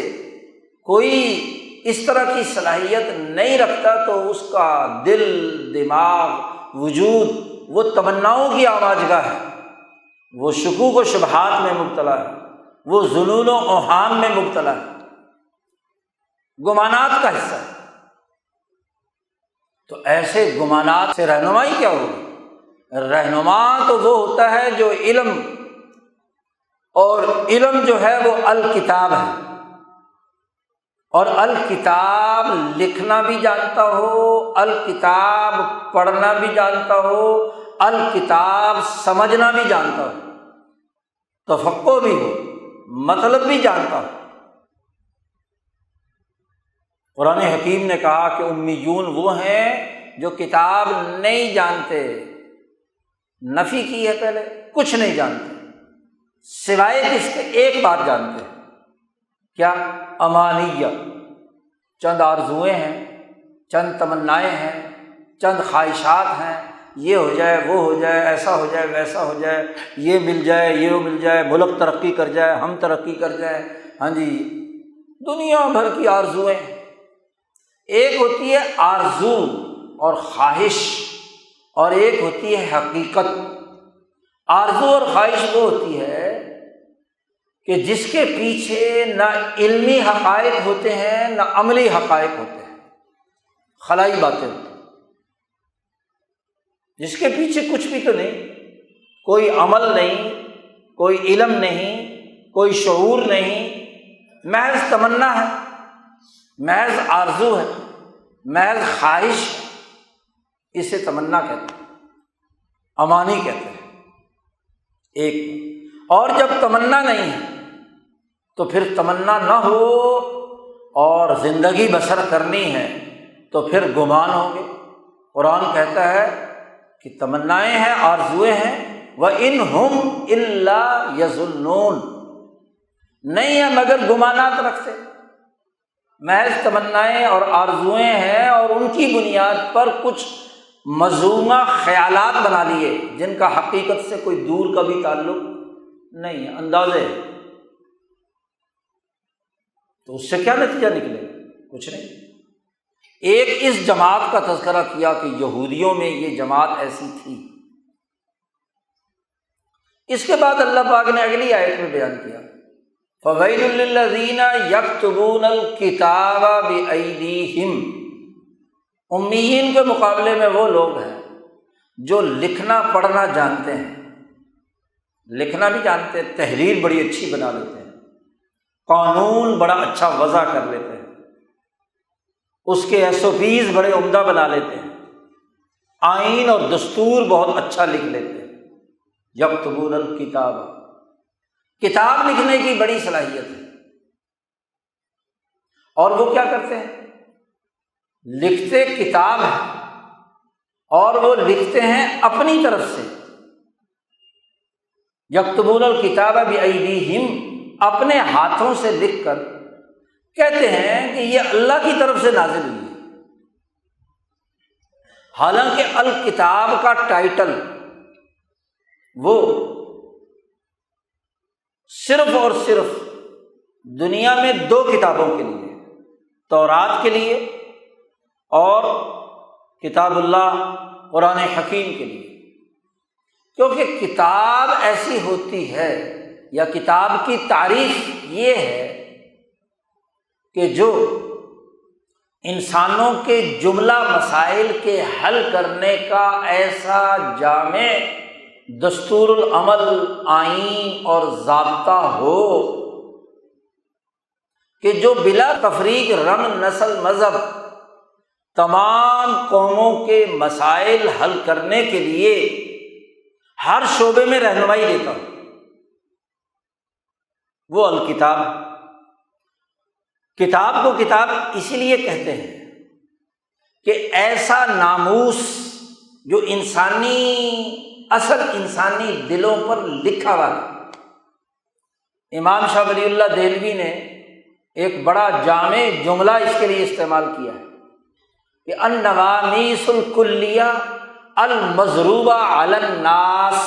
کوئی اس طرح کی صلاحیت نہیں رکھتا تو اس کا دل، دماغ، وجود وہ تمناؤں کی آماجگاہ ہے، وہ شکوک و شبہات میں مبتلا ہے، وہ ظنون و اوہام میں مبتلا ہے، گمانات کا حصہ ہے۔ تو ایسے گمانات سے رہنمائی کیا ہوگی؟ رہنما تو وہ ہوتا ہے جو علم، اور علم جو ہے وہ الکتاب ہے، اور الکتاب لکھنا بھی جانتا ہو، الکتاب پڑھنا بھی جانتا ہو، الکتاب سمجھنا بھی جانتا ہو، تفقہ بھی ہو، مطلب بھی جانتا ہو۔ قرآن حکیم نے کہا کہ امیون وہ ہیں جو کتاب نہیں جانتے، نفی کی ہے پہلے، کچھ نہیں جانتے سوائے اس کے ایک بات جانتے ہیں، کیا؟ امانیہ، چند آرزوئیں ہیں، چند تمنائیں ہیں، چند خواہشات ہیں، یہ ہو جائے، وہ ہو جائے، ایسا ہو جائے، ویسا ہو جائے، یہ مل جائے، یہ مل جائے، ملک ترقی کر جائے، ہم ترقی کر جائیں، ہاں جی، دنیا بھر کی آرزوئیں۔ ایک ہوتی ہے آرزو اور خواہش، اور ایک ہوتی ہے حقیقت۔ آرزو اور خواہش وہ ہوتی ہے کہ جس کے پیچھے نہ علمی حقائق ہوتے ہیں نہ عملی حقائق ہوتے ہیں، خلائی باتیں ہوتی ہیں، جس کے پیچھے کچھ بھی تو نہیں، کوئی عمل نہیں، کوئی علم نہیں، کوئی شعور نہیں، محض تمنا ہے، محض آرزو ہے، محض خواہش، اسے تمنا کہتے ہیں، امانی کہتے ہیں۔ ایک اور جب تمنا نہیں ہے تو پھر تمنا نہ ہو اور زندگی بسر کرنی ہے تو پھر گمان ہوں گے۔ قرآن کہتا ہے کہ تمنائیں ہیں، آرزوئیں ہیں، وَإِنْ هُمْ إِلَّا يَظُنُّونَ، نہیں ہے مگر گمانات رکھتے، محض تمنائیں اور آرزوئیں ہیں، اور ان کی بنیاد پر کچھ مذمومہ خیالات بنا لیے جن کا حقیقت سے کوئی دور کا بھی تعلق نہیں ہے، اندازے۔ تو اس سے کیا نتیجہ نکلے؟ کچھ نہیں۔ ایک اس جماعت کا تذکرہ کیا کہ یہودیوں میں یہ جماعت ایسی تھی۔ اس کے بعد اللہ پاک نے اگلی آیت میں بیان کیا، فَوَيْلٌ لِّلَّذِينَ يَكْتُبُونَ الْكِتَابَ بِأَيْدِيهِمْ، امیین کے مقابلے میں وہ لوگ ہیں جو لکھنا پڑھنا جانتے ہیں، لکھنا بھی جانتے ہیں، تحریر بڑی اچھی بنا لیتے ہیں، قانون بڑا اچھا وضع کر لیتے ہیں، اس کے SOPs بڑے عمدہ بنا لیتے ہیں، آئین اور دستور بہت اچھا لکھ لیتے ہیں۔ یکتبون الکتاب، کتاب لکھنے کی بڑی صلاحیت ہے، اور وہ کیا کرتے ہیں؟ لکھتے کتاب ہے، اور وہ لکھتے ہیں اپنی طرف سے۔ یکتبون الکتاب بایدیہم، اپنے ہاتھوں سے لکھ کر کہتے ہیں کہ یہ اللہ کی طرف سے نازل ہوئی ہے، حالانکہ الکتاب کا ٹائٹل وہ صرف اور صرف دنیا میں 2 کتابوں کے لیے، تورات کے لیے اور کتاب اللہ قرآن حکیم کے لیے، کیونکہ کتاب ایسی ہوتی ہے یا کتاب کی تعریف یہ ہے کہ جو انسانوں کے جملہ مسائل کے حل کرنے کا ایسا جامع دستور العمل، آئین اور ضابطہ ہو کہ جو بلا تفریق رنگ، نسل، مذہب تمام قوموں کے مسائل حل کرنے کے لیے ہر شعبے میں رہنمائی دیتا ہو، وہ الکتاب۔ کتاب کو کتاب اسی لیے کہتے ہیں کہ ایسا ناموس جو انسانی دلوں پر لکھا ہوا ہے۔ امام شاہ ولی اللہ دہلوی نے ایک بڑا جامع جملہ اس کے لیے استعمال کیا ہے کہ النوامیس الکلیہ المضروبہ علی الناس،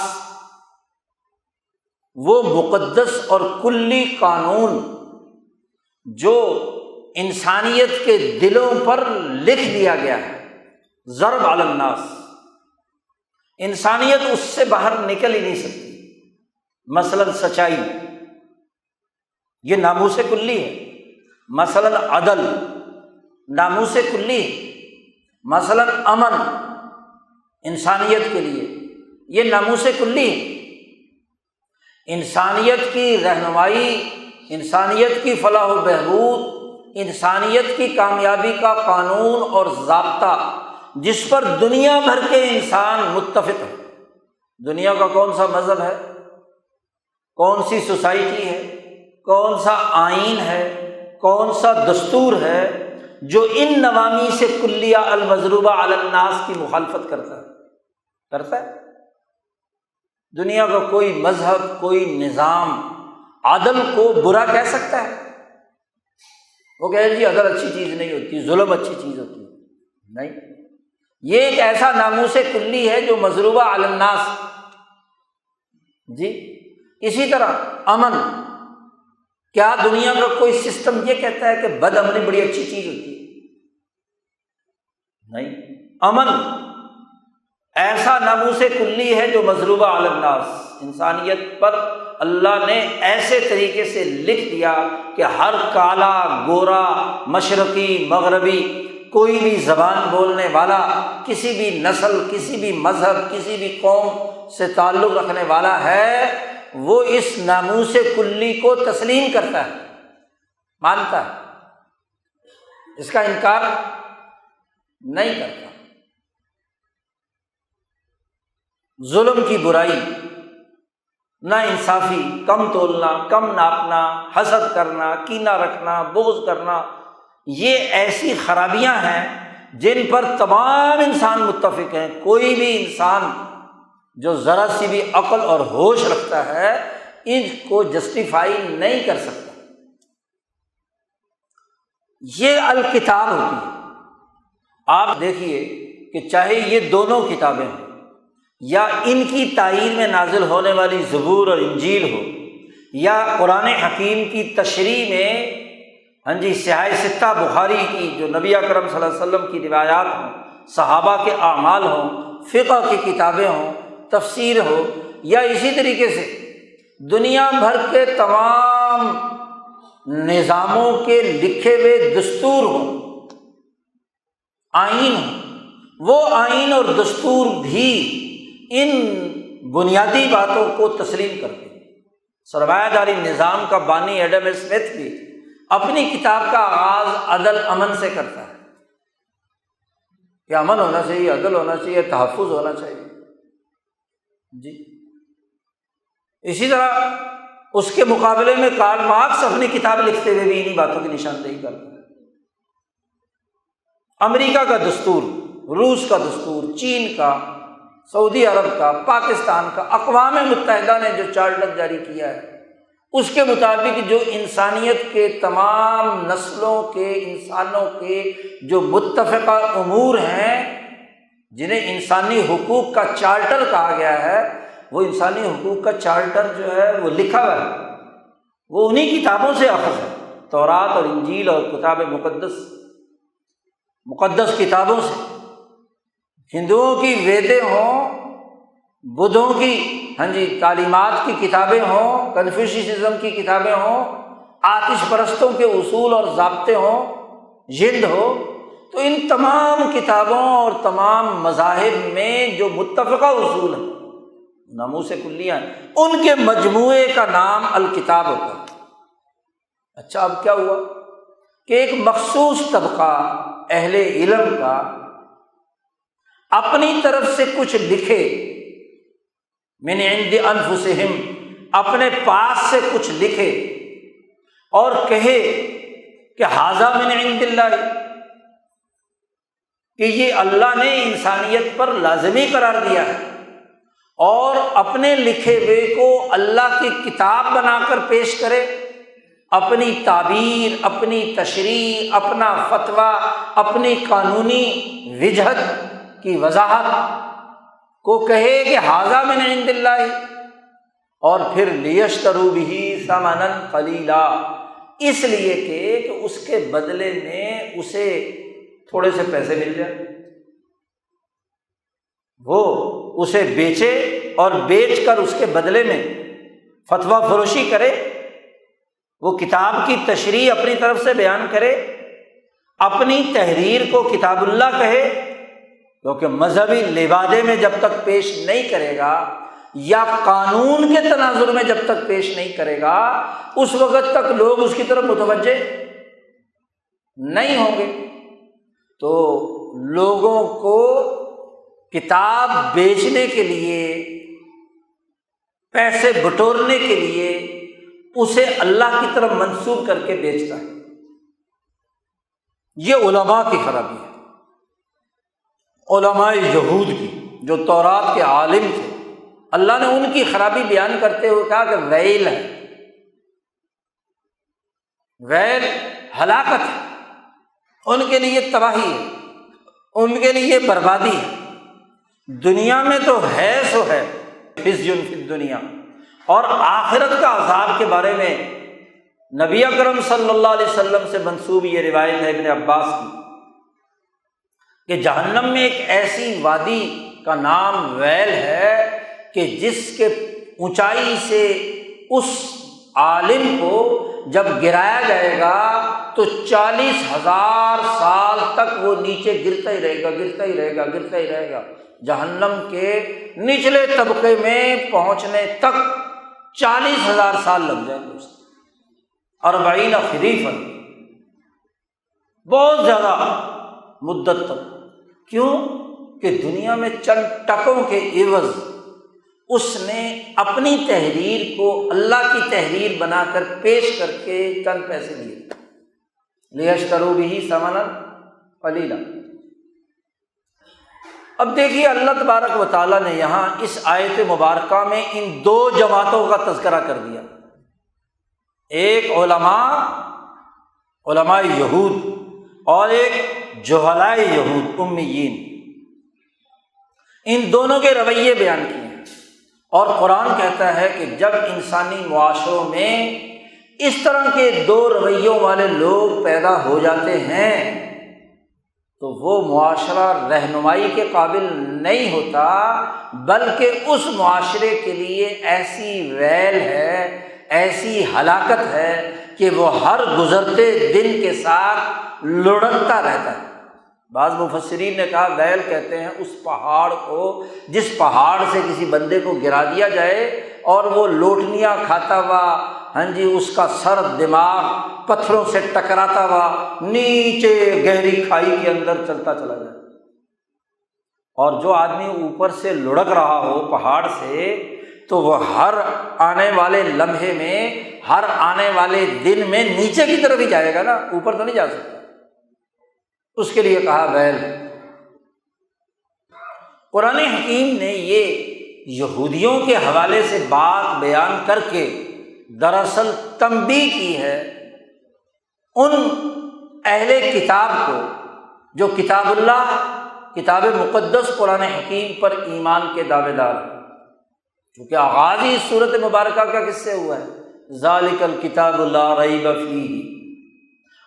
وہ مقدس اور کلی قانون جو انسانیت کے دلوں پر لکھ دیا گیا ہے، ضرب علی الناس، انسانیت اس سے باہر نکل ہی نہیں سکتی۔ مثلاً سچائی، یہ ناموس کلی ہے۔ مثلاً عدل، ناموس کلی ہے۔ مثلاً امن، انسانیت کے لیے یہ ناموس کلی ہے۔ انسانیت کی رہنمائی، انسانیت کی فلاح و بہبود، انسانیت کی کامیابی کا قانون اور ضابطہ جس پر دنیا بھر کے انسان متفق ہیں۔ دنیا کا کون سا مذہب ہے، کون سی سوسائٹی ہے، کون سا آئین ہے، کون سا دستور ہے جو ان نوامیس کلیہ المضروبہ علی الناس کی مخالفت کرتا ہے؟ دنیا کا کوئی مذہب، کوئی نظام عدل کو برا کہہ سکتا ہے؟ وہ کہے جی عدل اچھی چیز نہیں ہوتی، ظلم اچھی چیز ہوتی ہے؟ نہیں، یہ ایک ایسا ناموس کلی ہے جو مضروبہ علی الناس۔ جی اسی طرح امن، کیا دنیا کا کوئی سسٹم یہ کہتا ہے کہ بد امنی بڑی اچھی چیز ہوتی ہے؟ نہیں، امن ایسا ناموس کلی ہے جو مضروبہ علی الناس، انسانیت پر اللہ نے ایسے طریقے سے لکھ دیا کہ ہر کالا، گورا، مشرقی، مغربی، کوئی بھی زبان بولنے والا، کسی بھی نسل، کسی بھی مذہب، کسی بھی قوم سے تعلق رکھنے والا ہے، وہ اس ناموس کلی کو تسلیم کرتا ہے، مانتا ہے، اس کا انکار نہیں کرتا۔ ظلم کی برائی، نا انصافی، کم تولنا، کم ناپنا، حسد کرنا، کینہ رکھنا، بغض کرنا، یہ ایسی خرابیاں ہیں جن پر تمام انسان متفق ہیں۔ کوئی بھی انسان جو ذرا سی بھی عقل اور ہوش رکھتا ہے ان کو جسٹیفائی نہیں کر سکتا۔ یہ الکتاب ہوتی ہے۔ آپ دیکھیے کہ چاہے یہ دونوں کتابیں ہوں یا ان کی تائید میں نازل ہونے والی زبور اور انجیل ہو، یا قرآن حکیم کی تشریح میں صحاح ستہ بخاری کی جو نبی اکرم صلی اللہ علیہ وسلم کی روایات ہوں، صحابہ کے اعمال ہوں، فقہ کی کتابیں ہوں، تفسیر ہو، یا اسی طریقے سے دنیا بھر کے تمام نظاموں کے لکھے ہوئے دستور ہوں، آئین ہوں، وہ آئین اور دستور بھی ان بنیادی باتوں کو تسلیم کرتے ہیں۔ سرمایہ داری نظام کا بانی ایڈم اسمتھ بھی اپنی کتاب کا آغاز عدل امن سے کرتا ہے کہ امن ہونا چاہیے، عدل ہونا چاہیے، تحفظ ہونا چاہیے۔ جی اسی طرح اس کے مقابلے میں کارل مارکس اپنی کتاب لکھتے ہوئے بھی انہی باتوں کی نشاندہی کرتا ہے۔ امریکہ کا دستور، روس کا دستور، چین کا، سعودی عرب کا، پاکستان کا، اقوام متحدہ نے جو چارٹر جاری کیا ہے اس کے مطابق جو انسانیت کے تمام نسلوں کے، انسانوں کے جو متفقہ امور ہیں جنہیں انسانی حقوق کا چارٹر کہا گیا ہے، وہ انسانی حقوق کا چارٹر جو ہے وہ لکھا ہوا ہے، وہ انہی کتابوں سے اخذ ہے، تورات اور انجیل اور کتاب مقدس کتابوں سے۔ ہندوؤں کی ویدیں ہوں، بدھوں کی تعلیمات کی کتابیں ہوں، کنفیوشیزم کی کتابیں ہوں، آتش پرستوں کے اصول اور ضابطے ہوں، جلد ہو، تو ان تمام کتابوں اور تمام مذاہب میں جو متفقہ اصول ہیں، ناموس کلیہ ہیں، ان کے مجموعے کا نام الکتاب ہوتا ہے۔ اچھا، اب کیا ہوا کہ ایک مخصوص طبقہ اہل علم کا اپنی طرف سے کچھ لکھے، من عند انفسہم، اپنے پاس سے کچھ لکھے اور کہے کہ ھذا من عند اللہ، کہ یہ اللہ نے انسانیت پر لازمی قرار دیا ہے، اور اپنے لکھے ہوئے کو اللہ کی کتاب بنا کر پیش کرے، اپنی تعبیر، اپنی تشریح، اپنا فتویٰ، اپنی قانونی وجہت کی وضاحت کو کہے کہ ھذا من عند اللہ، اور پھر لیشتروا بہ ثمنا قلیلا، اس لیے کہ اس کے بدلے میں اسے تھوڑے سے پیسے مل جائیں، وہ اسے بیچے اور بیچ کر اس کے بدلے میں فتویٰ فروشی کرے، وہ کتاب کی تشریح اپنی طرف سے بیان کرے، اپنی تحریر کو کتاب اللہ کہے، کیونکہ مذہبی لبادے میں جب تک پیش نہیں کرے گا یا قانون کے تناظر میں جب تک پیش نہیں کرے گا، اس وقت تک لوگ اس کی طرف متوجہ نہیں ہوں گے۔ تو لوگوں کو کتاب بیچنے کے لیے، پیسے بٹورنے کے لیے اسے اللہ کی طرف منسوب کر کے بیچتا ہے، یہ علماء کی خرابی ہے، علماء یہود کی جو تورات کے عالم تھے۔ اللہ نے ان کی خرابی بیان کرتے ہوئے کہا کہ ویل ہے، ویل ہلاکت ہے، ان کے لیے تباہی ہے، ان کے لیے بربادی ہے، دنیا میں تو ہے سو ہے، خزی فی الدنیا، اور آخرت کا عذاب کے بارے میں نبی اکرم صلی اللہ علیہ وسلم سے منسوب یہ روایت ہے ابن عباس کی کہ جہنم میں ایک ایسی وادی کا نام ویل ہے کہ جس کے اونچائی سے اس عالم کو جب گرایا جائے گا تو 40,000 سال تک وہ نیچے گرتا ہی رہے گا، گرتا ہی رہے گا، گرتا ہی رہے گا، جہنم کے نچلے طبقے میں پہنچنے تک 40,000 سال لگ جائیں گے، 40 خریفا، بہت زیادہ مدت تک۔ کیوں کہ دنیا میں چند ٹکوں کے عوض اس نے اپنی تحریر کو اللہ کی تحریر بنا کر پیش کر کے چند پیسے لیے، لیشتروا بہ ثمنا قلیلا۔ اب دیکھیے اللہ تبارک و تعالیٰ نے یہاں اس آیت مبارکہ میں ان دو جماعتوں کا تذکرہ کر دیا، ایک علماء یہود اور ایک جہلاء یہود امیین، ان دونوں کے رویے بیان کیے ہیں۔ اور قرآن کہتا ہے کہ جب انسانی معاشروں میں اس طرح کے دو رویوں والے لوگ پیدا ہو جاتے ہیں تو وہ معاشرہ رہنمائی کے قابل نہیں ہوتا، بلکہ اس معاشرے کے لیے ایسی ویل ہے، ایسی ہلاکت ہے کہ وہ ہر گزرتے دن کے ساتھ لڑکتا رہتا ہے۔ بعض مفسرین نے کہا ویل کہتے ہیں اس پہاڑ کو جس پہاڑ سے کسی بندے کو گرا دیا جائے اور وہ لوٹنیاں کھاتا ہوا، اس کا سر دماغ پتھروں سے ٹکراتا ہوا نیچے گہری کھائی کے اندر چلتا چلا جائے، اور جو آدمی اوپر سے لڑک رہا ہو پہاڑ سے تو وہ ہر آنے والے لمحے میں، ہر آنے والے دن میں نیچے کی طرف ہی جائے گا نا، اوپر تو نہیں جا سکتا، اس کے لیے کہا ویل۔ قرآن حکیم نے یہ یہودیوں کے حوالے سے بات بیان کر کے دراصل تنبیہ کی ہے ان اہل کتاب کو جو کتاب اللہ، کتاب مقدس قرآن حکیم پر ایمان کے دعوے دار ہیں، کیونکہ آغاز ہی اس صورت مبارکہ کا کس سے ہوا ہے؟ ذالک الکتاب لا ریب فیہ،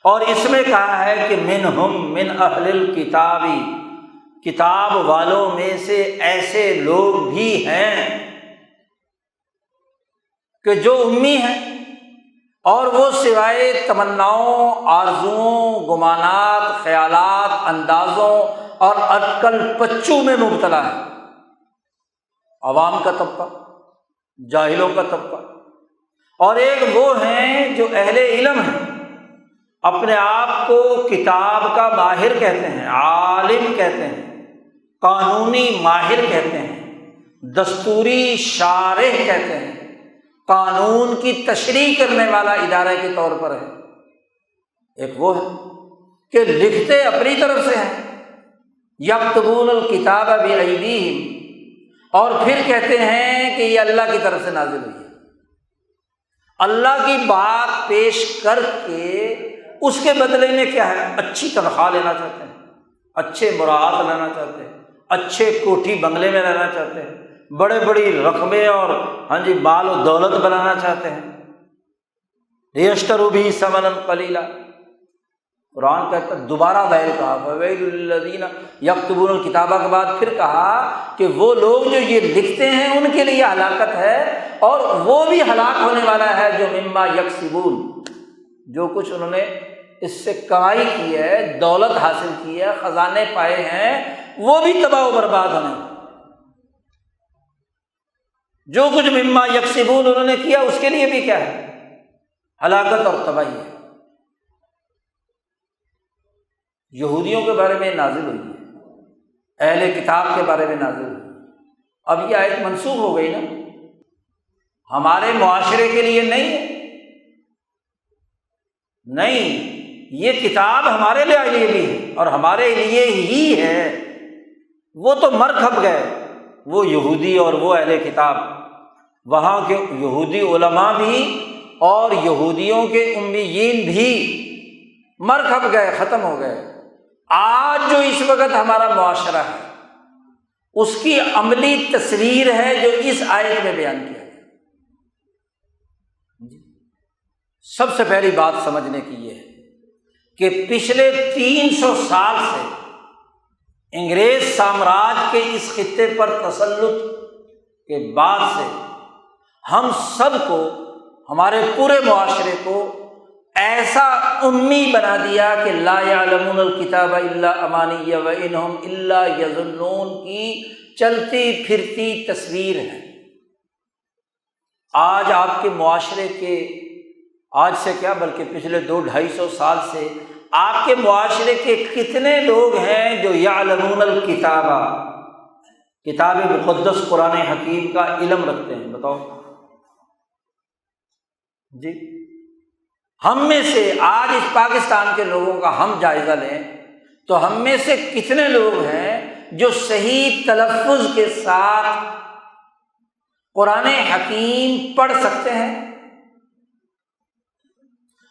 اور اس میں کہا ہے کہ منہم من اہل الکتاب، کتاب والوں میں سے ایسے لوگ بھی ہیں کہ جو امی ہیں، اور وہ سوائے تمناؤں، آرزوؤں، گمانات، خیالات، اندازوں اور اٹکل پچو میں مبتلا ہے۔ عوام کا طبقہ، جاہلوں کا طبقہ، اور ایک وہ ہیں جو اہل علم ہیں، اپنے آپ کو کتاب کا ماہر کہتے ہیں، عالم کہتے ہیں، قانونی ماہر کہتے ہیں، دستوری شارح کہتے ہیں، قانون کی تشریح کرنے والا ادارے کے طور پر ہے۔ ایک وہ ہے کہ لکھتے اپنی طرف سے ہیں، یکتبون الکتاب بایدیہم، اور پھر کہتے ہیں کہ یہ اللہ کی طرف سے نازل ہوئی ہے، اللہ کی بات پیش کر کے اس کے بدلے میں کیا ہے؟ اچھی تنخواہ لینا چاہتے ہیں، اچھے مراعات لینا چاہتے ہیں، اچھے کوٹھی بنگلے میں رہنا چاہتے ہیں، بڑے بڑی رقمیں اور مال و دولت بنانا چاہتے ہیں۔ لیشتروا بہ ثمنا قلیلا، قرآن کہتا ہے، دوبارہ ویل کہا فویل للذین یکتبون الکتاب کے بعد پھر کہا کہ وہ لوگ جو یہ لکھتے ہیں ان کے لیے ہلاکت ہے، اور وہ بھی ہلاک ہونے والا ہے جو مما یکسبون، جو کچھ انہوں نے اس سے کمائی کی ہے، دولت حاصل کی ہے، خزانے پائے ہیں، وہ بھی تباہ و برباد ہونے۔ جو کچھ مما یکسبون انہوں نے کیا اس کے لیے بھی کیا ہے؟ ہلاکت اور تباہی ہے۔ یہودیوں کے بارے میں نازل ہوئی ہے، اہل کتاب کے بارے میں نازل ہوئی۔ اب یہ آیت منسوخ ہو گئی نا، ہمارے معاشرے کے لیے نہیں ہے، نہیں، یہ کتاب ہمارے لیے بھی ہے اور ہمارے لیے ہی ہے۔ وہ تو مر کھپ گئے، وہ یہودی اور وہ اہل کتاب، وہاں کے یہودی علماء بھی اور یہودیوں کے امیین بھی مر کھپ گئے، ختم ہو گئے۔ آج جو اس وقت ہمارا معاشرہ ہے اس کی عملی تصویر ہے جو اس آیت میں بیان کیا گیا۔ سب سے پہلی بات سمجھنے کی یہ ہے کہ پچھلے 300 سال سے انگریز سامراج کے اس خطے پر تسلط کے بعد سے ہم سب کو، ہمارے پورے معاشرے کو ایسا امی بنا دیا کہ لا یعلمون الکتاب الا امانی وانہم الا یظنون کی چلتی پھرتی تصویر ہے۔ آج آپ کے معاشرے کے، آج سے کیا بلکہ پچھلے 200-250 سال سے آپ کے معاشرے کے کتنے لوگ ہیں جو یعلمون الکتاب، کتاب مقدس قرآن حکیم کا علم رکھتے ہیں؟ بتاؤ جی۔ ہم میں سے آج اس پاکستان کے لوگوں کا ہم جائزہ لیں تو ہم میں سے کتنے لوگ ہیں جو صحیح تلفظ کے ساتھ قرآن حکیم پڑھ سکتے ہیں؟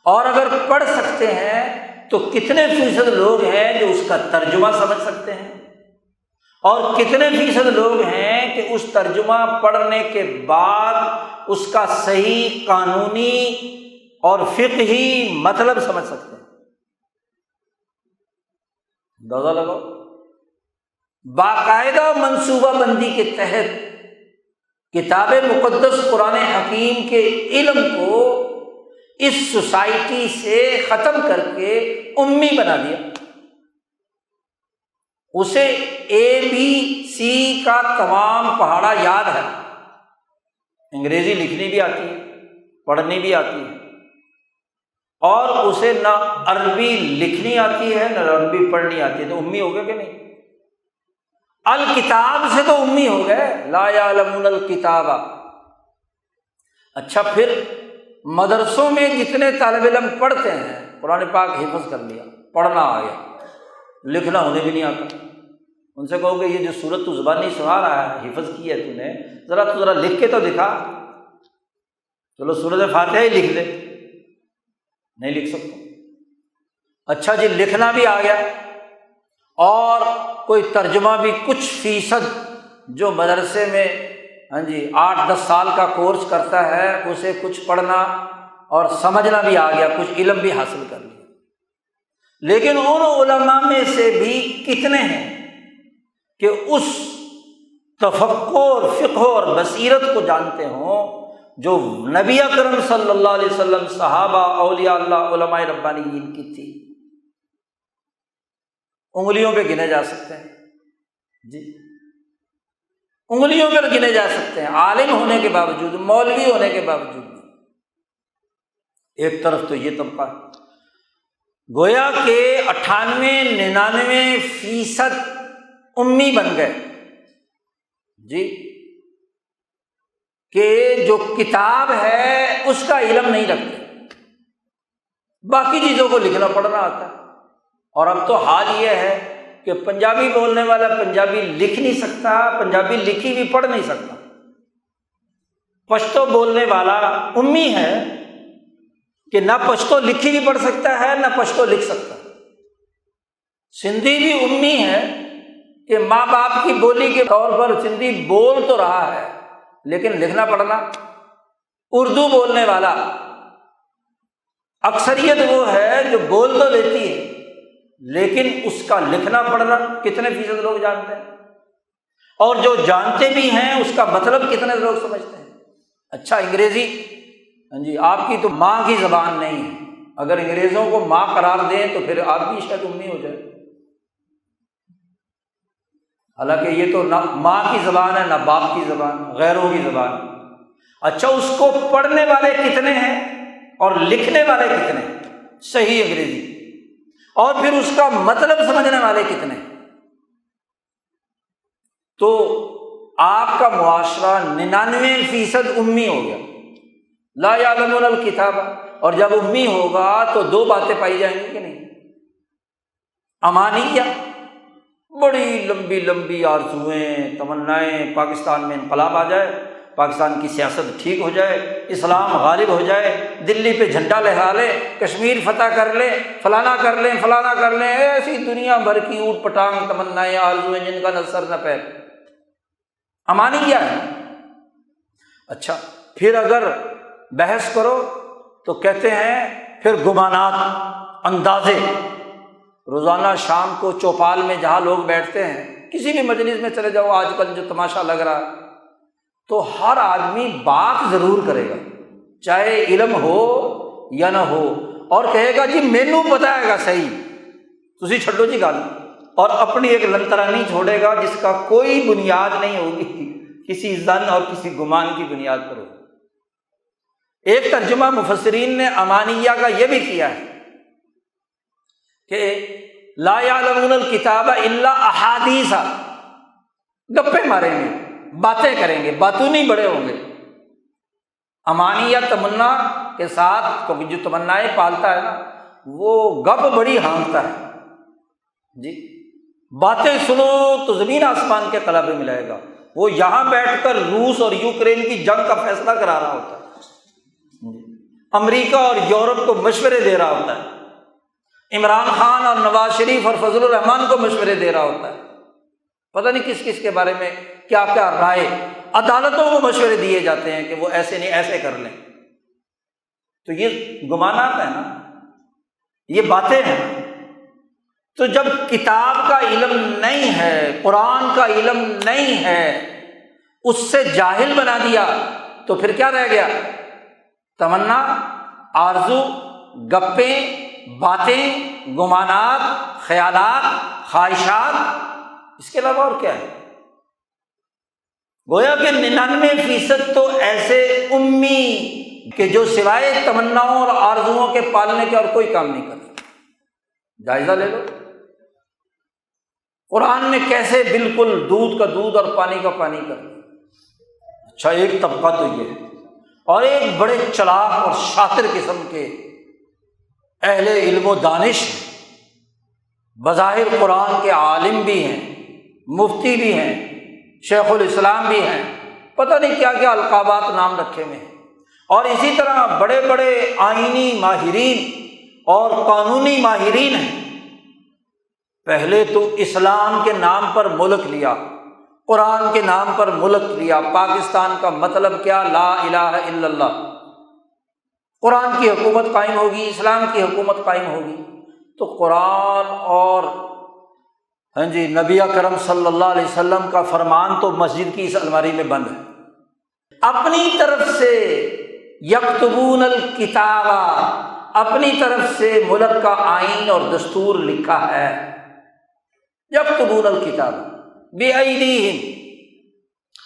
اور اگر پڑھ سکتے ہیں تو کتنے فیصد لوگ ہیں جو اس کا ترجمہ سمجھ سکتے ہیں؟ اور کتنے فیصد لوگ ہیں کہ اس ترجمہ پڑھنے کے بعد اس کا صحیح قانونی اور فقہی مطلب سمجھ سکتے ہیں؟ اندازہ لگاؤ۔ باقاعدہ منصوبہ بندی کے تحت کتاب مقدس قرآن حکیم کے علم کو اس سوسائٹی سے ختم کر کے امی بنا دیا۔ اسے ABC کا تمام پہاڑا یاد ہے، انگریزی لکھنی بھی آتی ہے، پڑھنی بھی آتی ہے، اور اسے نہ عربی لکھنی آتی ہے نہ عربی پڑھنی آتی ہے، تو امی ہو گئے کہ نہیں؟ الکتاب سے تو امی ہو گئے، لا یعلمون الکتاب۔ اچھا، پھر مدرسوں میں جتنے طالب علم پڑھتے ہیں، قرآن پاک حفظ کر لیا، پڑھنا آ گیا، لکھنا انہیں بھی نہیں آتا، ان سے کہو کہ یہ جو سورت تو زبانی سنا رہا ہے، حفظ کی ہے تو نے، ذرا لکھ کے تو دکھا۔ چلو سورت فاتحہ ہی لکھ دے، نہیں لکھ سکتا۔ اچھا جی، لکھنا بھی آ گیا اور کوئی ترجمہ بھی کچھ فیصد جو مدرسے میں 8-10 سال کا کورس کرتا ہے، اسے کچھ پڑھنا اور سمجھنا بھی آ گیا، کچھ علم بھی حاصل کر لیا، لیکن ان علماء میں سے بھی کتنے ہیں کہ اس تفکر، فقہ اور بصیرت کو جانتے ہوں جو نبی اکرم صلی اللہ علیہ وسلم، صحابہ، اولیاء اللہ، علماء ربانیین کی تھی؟ انگلیوں پہ گنے جا سکتے ہیں جی، انگلیوں پر گنے جا سکتے ہیں، عالم ہونے کے باوجود، مولوی ہونے کے باوجود۔ ایک طرف تو یہ طبقہ گویا کہ 98-99% امی بن گئے جی، کہ جو کتاب ہے اس کا علم نہیں رکھتے، باقی چیزوں کو لکھنا پڑھنا آتا ہے۔ اور اب تو حال یہ ہے کہ پنجابی بولنے والا پنجابی لکھ نہیں سکتا، پنجابی لکھی بھی پڑھ نہیں سکتا، پشتو بولنے والا امی ہے کہ نہ پشتو لکھی بھی پڑھ سکتا ہے نہ پشتو لکھ سکتا ہے، سندھی بھی امی ہے کہ ماں باپ کی بولی کے طور پر سندھی بول تو رہا ہے لیکن لکھنا پڑھنا۔ اردو بولنے والا اکثریت وہ ہے جو بول تو لیتی ہے لیکن اس کا لکھنا پڑھنا کتنے فیصد لوگ جانتے ہیں، اور جو جانتے بھی ہیں اس کا مطلب کتنے لوگ سمجھتے ہیں۔ اچھا انگریزی، جی آپ کی تو ماں کی زبان نہیں ہے، اگر انگریزوں کو ماں قرار دیں تو پھر آپ بھی شاید امی ہو جائے، حالانکہ یہ تو نہ ماں کی زبان ہے نہ باپ کی زبان، غیروں کی زبان۔ اچھا اس کو پڑھنے والے کتنے ہیں اور لکھنے والے کتنے ہیں صحیح انگریزی، اور پھر اس کا مطلب سمجھنے والے کتنے؟ تو آپ کا معاشرہ 99% امی ہو گیا، لا یعلمون الکتاب۔ اور جب امی ہوگا تو دو باتیں پائی جائیں گی کہ نہیں؟ امانیہ، بڑی لمبی لمبی آرزوئیں، تمنائیں، پاکستان میں انقلاب آ جائے، پاکستان کی سیاست ٹھیک ہو جائے، اسلام غالب ہو جائے، دلی پہ جھنڈا لہرا لے، کشمیر فتح کر لے، فلانا کر لیں فلانا کر لیں، ایسی دنیا بھر کی اوٹ پٹانگ تمنائیں، آرزوئیں جن کا نہ سر نہ پیر، امانیہ ہے۔ اچھا پھر اگر بحث کرو تو کہتے ہیں پھر گمانات، اندازے، روزانہ شام کو چوپال میں جہاں لوگ بیٹھتے ہیں، کسی بھی مجلس میں چلے جاؤ، آج کل جو تماشا لگ رہا ہے، تو ہر آدمی بات ضرور کرے گا چاہے علم ہو یا نہ ہو، اور کہے گا جی مینوں پتہ ہے گا صحیح، تسی چھڈو جی گل، اور اپنی ایک لنترا نہیں چھوڑے گا جس کا کوئی بنیاد نہیں ہوگی، کسی ظن اور کسی گمان کی بنیاد پر ہوگی۔ ایک ترجمہ مفسرین نے امانیہ کا یہ بھی کیا ہے کہ لا یعلمون الکتاب الا احادیث، گپے ماریں گے، باتیں کریں گے، باتونی بڑے ہوں گے۔ امانیہ تمنا کے ساتھ، کیونکہ جو تمنائیں پالتا ہے نا وہ گپ بڑی ہانکتا ہے جی، باتیں سنو تو زمین آسمان کے قلبے ملائے گا، وہ یہاں بیٹھ کر روس اور یوکرین کی جنگ کا فیصلہ کرا رہا ہوتا ہے، امریکہ اور یورپ کو مشورے دے رہا ہوتا ہے، عمران خان اور نواز شریف اور فضل الرحمان کو مشورے دے رہا ہوتا ہے، پتہ نہیں کس کس کے بارے میں کیا کیا رائے، عدالتوں کو مشورے دیے جاتے ہیں کہ وہ ایسے نہیں ایسے کر لیں۔ تو یہ گمانات ہیں نا، یہ باتیں ہیں۔ تو جب کتاب کا علم نہیں ہے، قرآن کا علم نہیں ہے، اس سے جاہل بنا دیا تو پھر کیا رہ گیا؟ تمنا، آرزو، گپیں، باتیں، گمانات، خیالات، خواہشات، اس کے علاوہ اور کیا ہے؟ گویا کہ 99% تو ایسے امی کہ جو سوائے تمناؤں اور آرزوؤں کے پالنے کے اور کوئی کام نہیں کرتے۔ جائزہ لے لو قرآن نے کیسے بالکل دودھ کا دودھ اور پانی کا پانی کر دیا۔ اچھا ایک طبقہ تو یہ ہے، اور ایک بڑے چلاک اور شاطر قسم کے اہل علم و دانش ہیں، بظاہر قرآن کے عالم بھی ہیں، مفتی بھی ہیں، شیخ الاسلام بھی ہیں، پتہ نہیں کیا کیا القابات نام رکھے ہوئے ہیں، اور اسی طرح بڑے بڑے آئینی ماہرین اور قانونی ماہرین ہیں۔ پہلے تو اسلام کے نام پر ملک لیا، قرآن کے نام پر ملک لیا۔ پاکستان کا مطلب کیا؟ لا الہ الا اللہ۔ قرآن کی حکومت قائم ہوگی، اسلام کی حکومت قائم ہوگی، تو قرآن اور نبی اکرم صلی اللہ علیہ وسلم کا فرمان تو مسجد کی اس الماری میں بند ہے۔ اپنی طرف سے یکتبون الکتاب، اپنی طرف سے ملک کا آئین اور دستور لکھا ہے۔ یکتبون الکتاب بِأَیْدِیہم،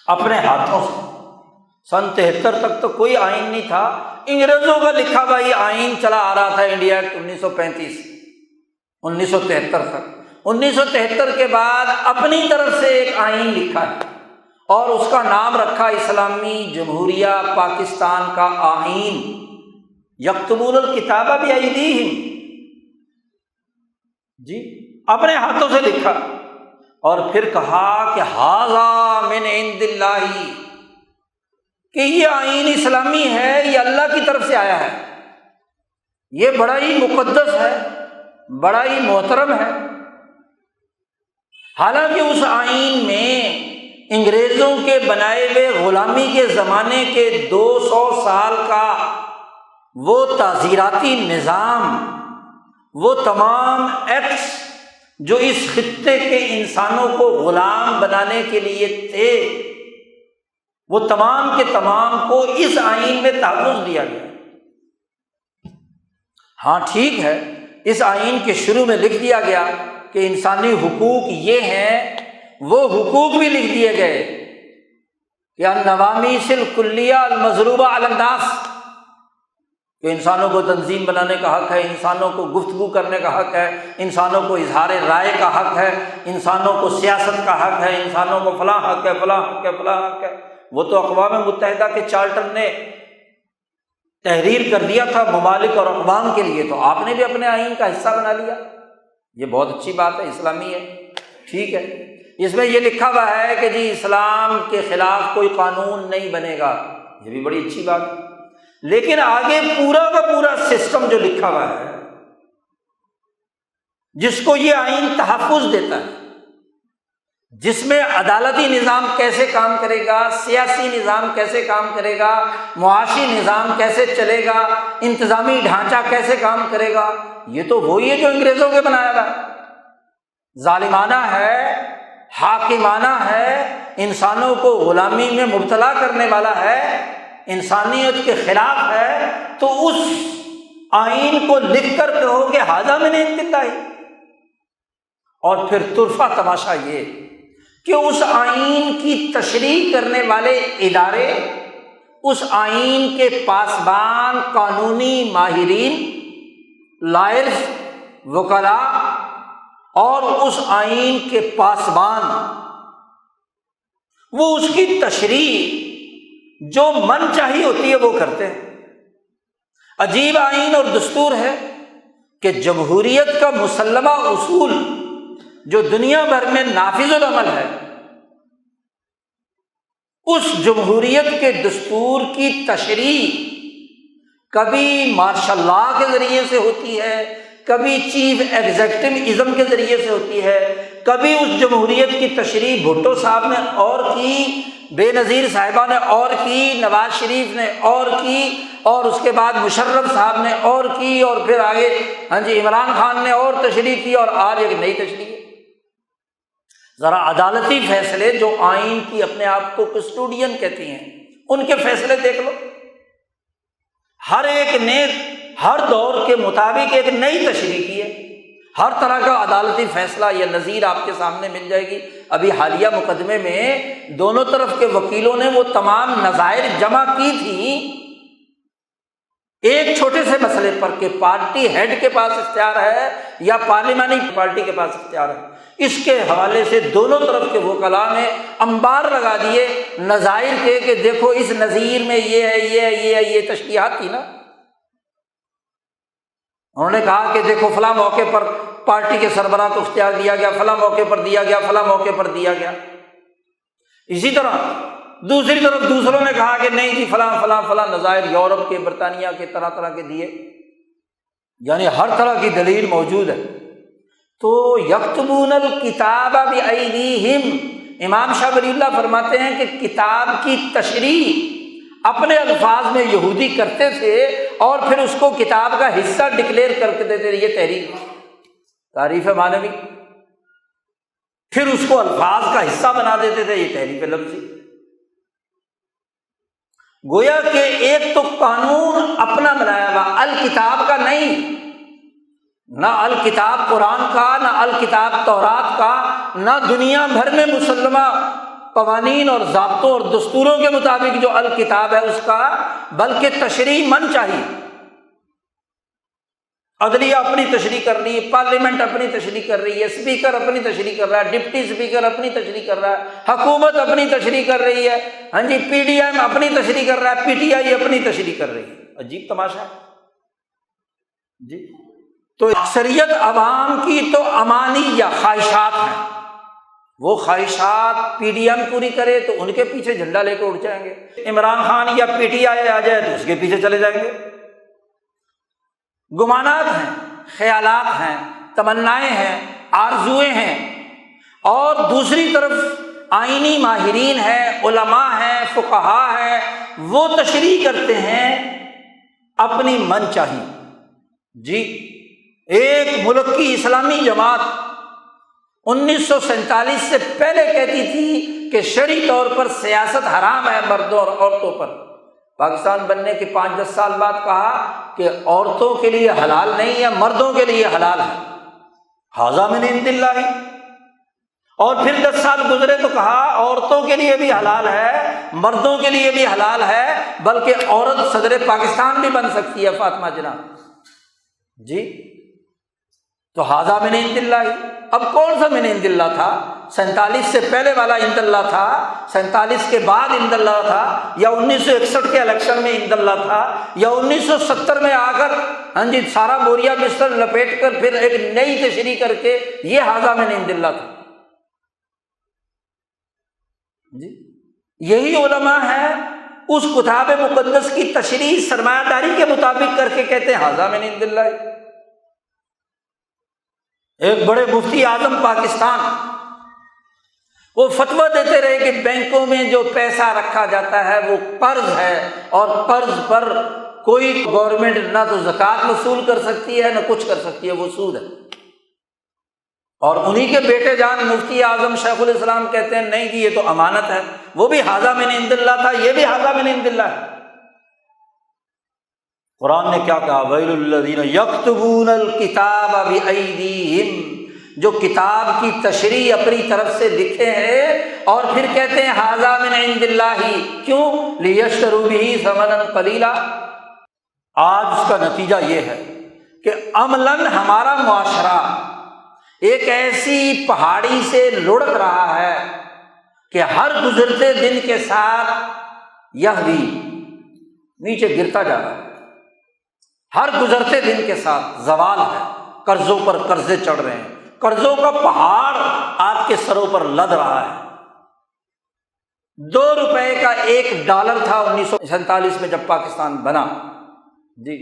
اپنے ہاتھوں سے۔ سن 73 تک تو کوئی آئین نہیں تھا، انگریزوں کا لکھا ہوا یہ آئین چلا آ رہا تھا انڈیا ایکٹ 1935 1973 تک۔ 1973 کے بعد اپنی طرف سے ایک آئین لکھا ہے اور اس کا نام رکھا اسلامی جمہوریہ پاکستان کا آئین۔ یکتبون الکتاب بِأَیْدِیہم، جی اپنے ہاتھوں سے لکھا، اور پھر کہا کہ ھذا من عند اللہ، کہ یہ آئین اسلامی ہے، یہ اللہ کی طرف سے آیا ہے، یہ بڑا ہی مقدس ہے، بڑا ہی محترم ہے۔ حالانکہ اس آئین میں انگریزوں کے بنائے ہوئے غلامی کے زمانے کے 200 سال کا وہ تعزیراتی نظام، وہ تمام ایکٹس جو اس خطے کے انسانوں کو غلام بنانے کے لیے تھے، وہ تمام کے تمام کو اس آئین میں تحفظ دیا گیا۔ ہاں ٹھیک ہے، اس آئین کے شروع میں لکھ دیا گیا کہ انسانی حقوق یہ ہیں، وہ حقوق بھی لکھ دیے گئے کہ النوامیس الکلیہ المضروبہ علی الناس، کہ انسانوں کو تنظیم بنانے کا حق ہے، انسانوں کو گفتگو کرنے کا حق ہے، انسانوں کو اظہار رائے کا حق ہے، انسانوں کو سیاست کا حق ہے، انسانوں کو فلاں حق ہے، فلاں حق ہے، فلاں حق ہے۔ وہ تو اقوام متحدہ کے چارٹر نے تحریر کر دیا تھا ممالک اور اقوام کے لیے، تو آپ نے بھی اپنے آئین کا حصہ بنا لیا۔ یہ بہت اچھی بات ہے، اسلامی ہے، ٹھیک ہے۔ اس میں یہ لکھا ہوا ہے کہ جی اسلام کے خلاف کوئی قانون نہیں بنے گا، یہ بھی بڑی اچھی بات ہے۔ لیکن آگے پورا کا پورا سسٹم جو لکھا ہوا ہے، جس کو یہ آئین تحفظ دیتا ہے، جس میں عدالتی نظام کیسے کام کرے گا، سیاسی نظام کیسے کام کرے گا، معاشی نظام کیسے چلے گا، انتظامی ڈھانچہ کیسے کام کرے گا، یہ تو وہی ہے جو انگریزوں کے بنایا ہوا ہے۔ ظالمانہ ہے، حاکمانہ ہے، انسانوں کو غلامی میں مبتلا کرنے والا ہے، انسانیت کے خلاف ہے، تو اس آئین کو لکھ کر کہو کہ ھذا من عند اللہ۔ اور پھر طرفہ تماشا یہ کہ اس آئین کی تشریح کرنے والے ادارے، اس آئین کے پاسبان قانونی ماہرین، لائرز، وکلاء، اور اس آئین کے پاسبان، وہ اس کی تشریح جو من چاہی ہوتی ہے وہ کرتے ہیں۔ عجیب آئین اور دستور ہے کہ جمہوریت کا مسلمہ اصول جو دنیا بھر میں نافذ العمل ہے، اس جمہوریت کے دستور کی تشریح کبھی مارشل لا کے ذریعے سے ہوتی ہے، کبھی چیف ایگزیکٹو کے ذریعے سے ہوتی ہے، کبھی اس جمہوریت کی تشریح بھٹو صاحب نے اور کی، بے نظیر صاحبہ نے اور کی، نواز شریف نے اور کی، اور اس کے بعد مشرف صاحب نے اور کی، اور پھر آگے عمران خان نے اور تشریح کی، اور آج ایک نئی تشریح۔ ذرا عدالتی فیصلے جو آئین کی اپنے آپ کو کسٹوڈین کہتی ہیں، ان کے فیصلے دیکھ لو، ہر ایک نے ہر دور کے مطابق ایک نئی تشریح کی ہے۔ ہر طرح کا عدالتی فیصلہ یا نظیر آپ کے سامنے مل جائے گی۔ ابھی حالیہ مقدمے میں دونوں طرف کے وکیلوں نے وہ تمام نظائر جمع کی تھی ایک چھوٹے سے مسئلے پر کہ پارٹی ہیڈ کے پاس اختیار ہے یا پارلیمانی پارٹی کے پاس اختیار ہے۔ اس کے حوالے سے دونوں طرف کے وکلاء نے انبار لگا دیے نظائر کے کہ دیکھو اس نظیر میں یہ ہے، یہ ہے، یہ ہے، یہ تشریحات تھی نا۔ انہوں نے کہا کہ دیکھو فلاں موقع پر پارٹی کے سربراہ کو اختیار دیا گیا، فلاں موقع پر دیا گیا، فلاں موقع پر دیا گیا۔ اسی طرح دوسری طرف دوسروں نے کہا کہ نہیں جی فلاں فلاں فلاں نظائر یورپ کے، برطانیہ کے، طرح طرح کے دیے، یعنی ہر طرح کی دلیل موجود ہے۔ تو یکتبون الکتاب بایدیہم، امام شاہ ولی اللہ فرماتے ہیں کہ کتاب کی تشریح اپنے الفاظ میں یہودی کرتے تھے اور پھر اس کو کتاب کا حصہ ڈکلیئر کر کے دیتے تھے، یہ تحریف تعریف معنوی، پھر اس کو الفاظ کا حصہ بنا دیتے تھے، یہ تحریف لفظی۔ گویا کہ ایک تو قانون اپنا بنایا ہوا الکتاب کا نہیں، نہ الکتاب قرآن کا، نہ الکتاب تورات کا، نہ دنیا بھر میں مسلمہ قوانین اور ضابطوں اور دستوروں کے مطابق جو الکتاب ہے اس کا، بلکہ تشریح من چاہیے۔ عدلیہ اپنی تشریح کر رہی ہے، پارلیمنٹ اپنی تشریح کر رہی ہے، اسپیکر اپنی تشریح کر رہا ہے، ڈپٹی اسپیکر اپنی تشریح کر رہا ہے، حکومت اپنی تشریح کر رہی ہے، ہاں جی، پی ڈی ایم اپنی تشریح کر رہا ہے، پی ٹی آئی اپنی تشریح کر رہی ہے۔ عجیب تماشا ہے جی۔ تو اکثریت عوام کی تو امانی یا خواہشات ہیں، وہ خواہشات پی ڈی ایم پوری کرے تو ان کے پیچھے جھنڈا لے کے اٹھ جائیں گے، عمران خان یا پی ٹی آئی آ جائے تو اس کے پیچھے چلے جائیں گے۔ گمانات ہیں، خیالات ہیں، تمنائیں ہیں، آرزوئیں ہیں، اور دوسری طرف آئینی ماہرین ہیں، علماء ہیں، فقہاء ہیں، وہ تشریح کرتے ہیں اپنی من چاہی۔ جی، ایک ملک کی اسلامی جماعت 1947 سے پہلے کہتی تھی کہ شرعی طور پر سیاست حرام ہے مردوں اور عورتوں پر، پاکستان بننے کے 5-10 سال بعد کہا کہ عورتوں کے لیے حلال نہیں ہے، مردوں کے لیے حلال ہے، ھذا من عند اللہ۔ اور پھر 10 سال گزرے تو کہا عورتوں کے لیے بھی حلال ہے، مردوں کے لیے بھی حلال ہے، بلکہ عورت صدر پاکستان بھی بن سکتی ہے، فاطمہ جناح جی۔ تو ھذا من عند اللہ۔ اب کون سا من عند اللہ تھا؟ 47 سے پہلے والا عند اللہ تھا، 47 کے بعد عند اللہ تھا، یا 1961 کے الیکشن میں عند اللہ تھا، یا 1970 میں آ کر ہاں جی سارا بوریا بستر لپیٹ کر پھر ایک نئی تشریح کر کے یہ ھذا من عند اللہ تھا جی۔ یہی علماء ہیں اس کتاب مقدس کی تشریح سرمایہ داری کے مطابق کر کے کہتے ہیں ھذا من عند اللہ۔ ایک بڑے مفتی اعظم پاکستان وہ فتویٰ دیتے رہے کہ بینکوں میں جو پیسہ رکھا جاتا ہے وہ قرض ہے، اور قرض پر کوئی گورنمنٹ نہ تو زکوٰۃ وصول کر سکتی ہے نہ کچھ کر سکتی ہے، وہ سود ہے۔ اور انہی کے بیٹے جان مفتی اعظم شیخ الاسلام کہتے ہیں نہیں جی یہ تو امانت ہے، وہ بھی ھذا من عند اللہ تھا، یہ بھی ھذا من عند اللہ ہے۔ قرآن نے کیا کہا؟ ویل للذین یکتبون الکتاب بایدیہم، جو کتاب کی تشریح اپنی طرف سے لکھے ہیں اور پھر کہتے ہیں ھذا من عند اللہ، کیوں؟ لیشتروا بہ ثمنا قلیلا۔ آج اس کا نتیجہ یہ ہے کہ عملاً ہمارا معاشرہ ایک ایسی پہاڑی سے لڑک رہا ہے کہ ہر گزرتے دن کے ساتھ یہوی نیچے گرتا جا رہا ہے، ہر گزرتے دن کے ساتھ زوال ہے، قرضوں پر قرضے چڑھ رہے ہیں، قرضوں کا پہاڑ آپ کے سروں پر لد رہا ہے۔ 2 روپے کا $1 تھا 1947 میں جب پاکستان بنا جی،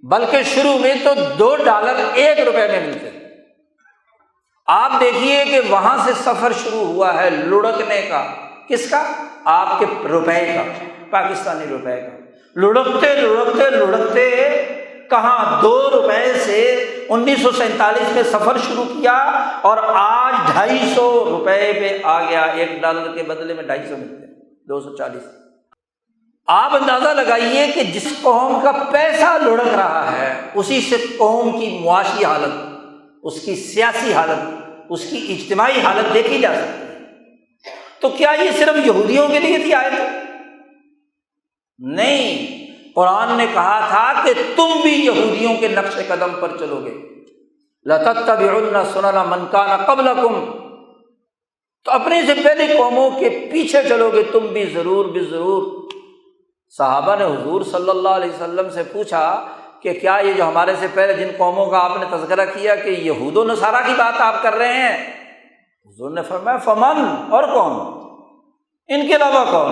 بلکہ شروع میں تو $2 1 روپے میں ملتے تھے۔ آپ دیکھیے کہ وہاں سے سفر شروع ہوا ہے لڑکنے کا، کس کا؟ آپ کے روپے کا، پاکستانی روپے کا۔ لڑکتے لڑکتے لڑکتے کہاں 2 روپے سے 1947 میں سفر شروع کیا اور آج 250 روپے پہ آ گیا، $1 کے بدلے میں 250 ملتے ہیں، 240۔ آپ اندازہ لگائیے کہ جس قوم کا پیسہ لڑک رہا ہے اسی سے قوم کی معاشی حالت، اس کی سیاسی حالت، اس کی اجتماعی حالت دیکھی جا سکتی ہے۔ تو کیا یہ صرف یہودیوں کے لیے تھی آیت؟ نہیں، قرآن نے کہا تھا کہ تم بھی یہودیوں کے نقش قدم پر چلو گے، لَتَتَّبِعُنَّ سُنَنَ مَنْ كَانَ قَبْلَكُمْ، تو اپنے سے پہلے قوموں کے پیچھے چلو گے تم بھی ضرور بھی ضرور۔ صحابہ نے حضور صلی اللہ علیہ وسلم سے پوچھا کہ کیا یہ جو ہمارے سے پہلے جن قوموں کا آپ نے تذکرہ کیا کہ یہود و نصارہ کی بات آپ کر رہے ہیں؟ حضور نے فرمایا فمن، اور کون؟ ان کے علاوہ کون؟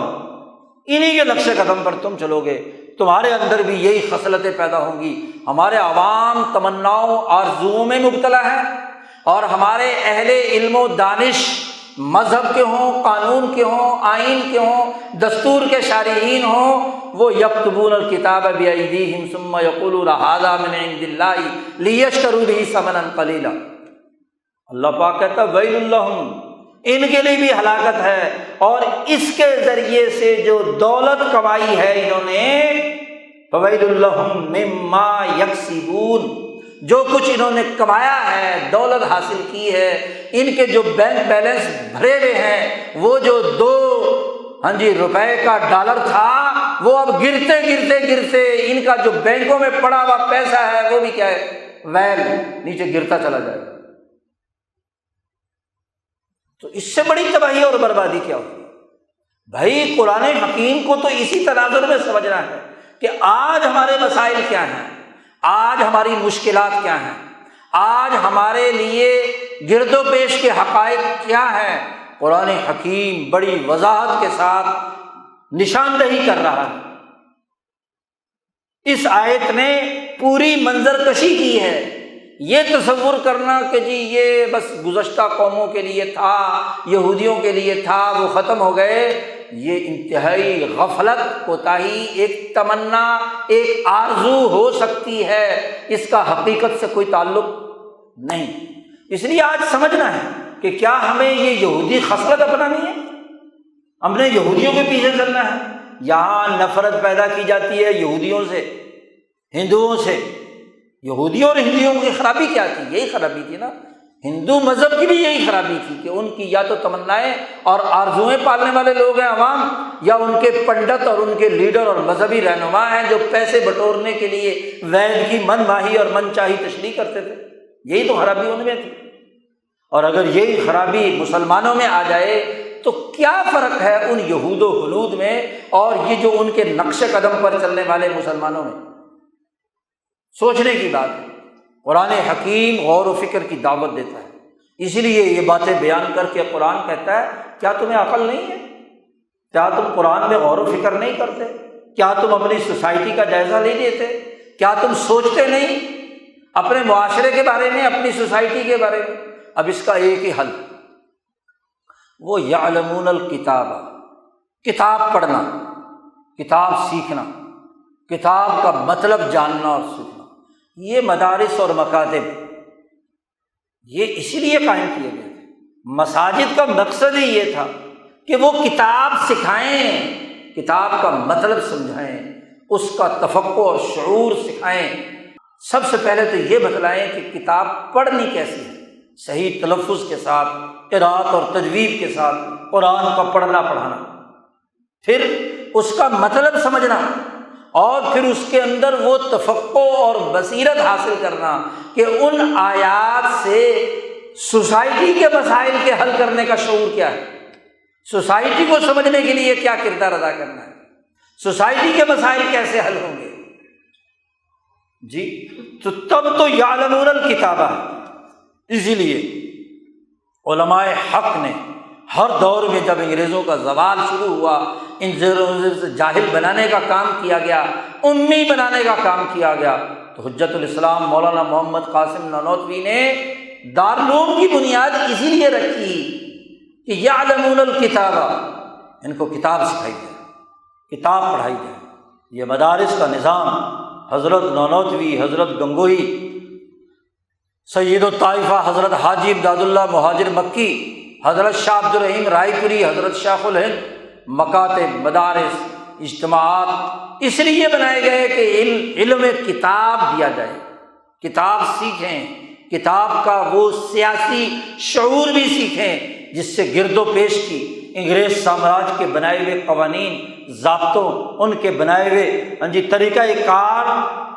انہی کے نقش قدم پر تم چلو گے، تمہارے اندر بھی یہی خصلتیں پیدا ہوں گی۔ ہمارے عوام تمناؤں آرزوؤں میں مبتلا ہیں، اور ہمارے اہل علم و دانش مذہب کے ہوں، قانون کے ہوں، آئین کے ہوں، دستور کے شارحین ہوں، وہ یکتبون الکتاب بایدیہم ثم یقولون ھذا من عند اللہ لیشتروا بہ ثمنا قلیلا۔ اللہ پاک کہتا ہے ویل لہم، ان کے لیے بھی ہلاکت ہے، اور اس کے ذریعے سے جو دولت کمائی ہے انہوں نے، فویل لہم مما یکسبون، جو کچھ انہوں نے کمایا ہے، دولت حاصل کی ہے، ان کے جو بینک بیلنس بھرے ہوئے ہیں، وہ جو 2 روپے کا ڈالر تھا وہ اب گرتے گرتے گرتے ان کا جو بینکوں میں پڑا ہوا پیسہ ہے وہ بھی کیا ہے، ویل، نیچے گرتا چلا جائے گا۔ تو اس سے بڑی تباہی اور بربادی کیا ہوگی؟ بھائی قرآن حکیم کو تو اسی تناظر میں سمجھنا ہے کہ آج ہمارے مسائل کیا ہیں، آج ہماری مشکلات کیا ہیں، آج ہمارے لیے گرد و پیش کے حقائق کیا ہیں۔ قرآن حکیم بڑی وضاحت کے ساتھ نشاندہی کر رہا ہے۔ اس آیت نے پوری منظر کشی کی ہے۔ یہ تصور کرنا کہ جی یہ بس گزشتہ قوموں کے لیے تھا، یہودیوں کے لیے تھا، وہ ختم ہو گئے، یہ انتہائی غفلت، کوتاہی، ایک تمنا، ایک آرزو ہو سکتی ہے، اس کا حقیقت سے کوئی تعلق نہیں۔ اس لیے آج سمجھنا ہے کہ کیا ہمیں یہ یہودی خصلت اپنانی ہے، ہم نے یہودیوں کے پیچھے چلنا ہے؟ یہاں نفرت پیدا کی جاتی ہے یہودیوں سے، ہندوؤں سے۔ یہودیوں اور ہندوؤں کی خرابی کیا تھی؟ یہی خرابی تھی نا، ہندو مذہب کی بھی یہی خرابی تھی کہ ان کی یا تو تمنائیں اور آرزوئیں پالنے والے لوگ ہیں عوام، یا ان کے پنڈت اور ان کے لیڈر اور مذہبی رہنما ہیں جو پیسے بٹورنے کے لیے وید کی من ماہی اور من چاہی تشریح کرتے تھے۔ یہی تو خرابی ان میں تھی۔ اور اگر یہی خرابی مسلمانوں میں آ جائے تو کیا فرق ہے ان یہود و ہنود میں اور یہ جو ان کے نقش قدم پر چلنے والے مسلمانوں میں؟ سوچنے کی بات ہے۔ قرآن حکیم غور و فکر کی دعوت دیتا ہے، اسی لیے یہ باتیں بیان کر کے قرآن کہتا ہے کیا تمہیں عقل نہیں ہے؟ کیا تم قرآن میں غور و فکر نہیں کرتے؟ کیا تم اپنی سوسائٹی کا جائزہ نہیں لیتے؟ کیا تم سوچتے نہیں اپنے معاشرے کے بارے میں، اپنی سوسائٹی کے بارے میں؟ اب اس کا ایک ہی حل، وہ یعلمون الکتاب، کتاب پڑھنا، کتاب سیکھنا، کتاب کا مطلب جاننا اور سیکھنا۔ یہ مدارس اور مکاتب یہ اسی لیے قائم کیے گئے تھے۔ مساجد کا مقصد ہی یہ تھا کہ وہ کتاب سکھائیں، کتاب کا مطلب سمجھائیں، اس کا تفقہ اور شعور سکھائیں۔ سب سے پہلے تو یہ بتلائیں کہ کتاب پڑھنی کیسی ہے، صحیح تلفظ کے ساتھ، قرات اور تجوید کے ساتھ قرآن کا پڑھنا پڑھانا، پھر اس کا مطلب سمجھنا، اور پھر اس کے اندر وہ تفقہ اور بصیرت حاصل کرنا کہ ان آیات سے سوسائٹی کے مسائل کے حل کرنے کا شعور کیا ہے، سوسائٹی کو سمجھنے کے لیے کیا کردار ادا کرنا ہے، سوسائٹی کے مسائل کیسے حل ہوں گے۔ جی تو تب تو یعلمون الکتابہ۔ اسی لیے علماء حق نے ہر دور میں جب انگریزوں کا زوال شروع ہوا، ان سے جاہل بنانے کا کام کیا گیا، امی بنانے کا کام کیا گیا، تو حجت الاسلام مولانا محمد قاسم نانوتوی نے دارالعلوم کی بنیاد اسی لیے رکھی کہ یعلمون الکتابہ، ان کو کتاب سکھائی جائے، کتاب پڑھائی جائے۔ یہ مدارس کا نظام حضرت نانوتوی، حضرت گنگوہی، سید الطائفہ حضرت حاجی امداد اللہ مہاجر مکی، حضرت شاہ عبد الرحیم رائے پوری، حضرت شیخ الہند، مکاتب، مدارس، اجتماعات اس لیے بنائے گئے کہ علم کتاب دیا جائے، کتاب سیکھیں، کتاب کا وہ سیاسی شعور بھی سیکھیں جس سے گرد و پیش کی انگریز سامراج کے بنائے ہوئے قوانین، ضابطوں، ان کے بنائے ہوئے طریقہ کار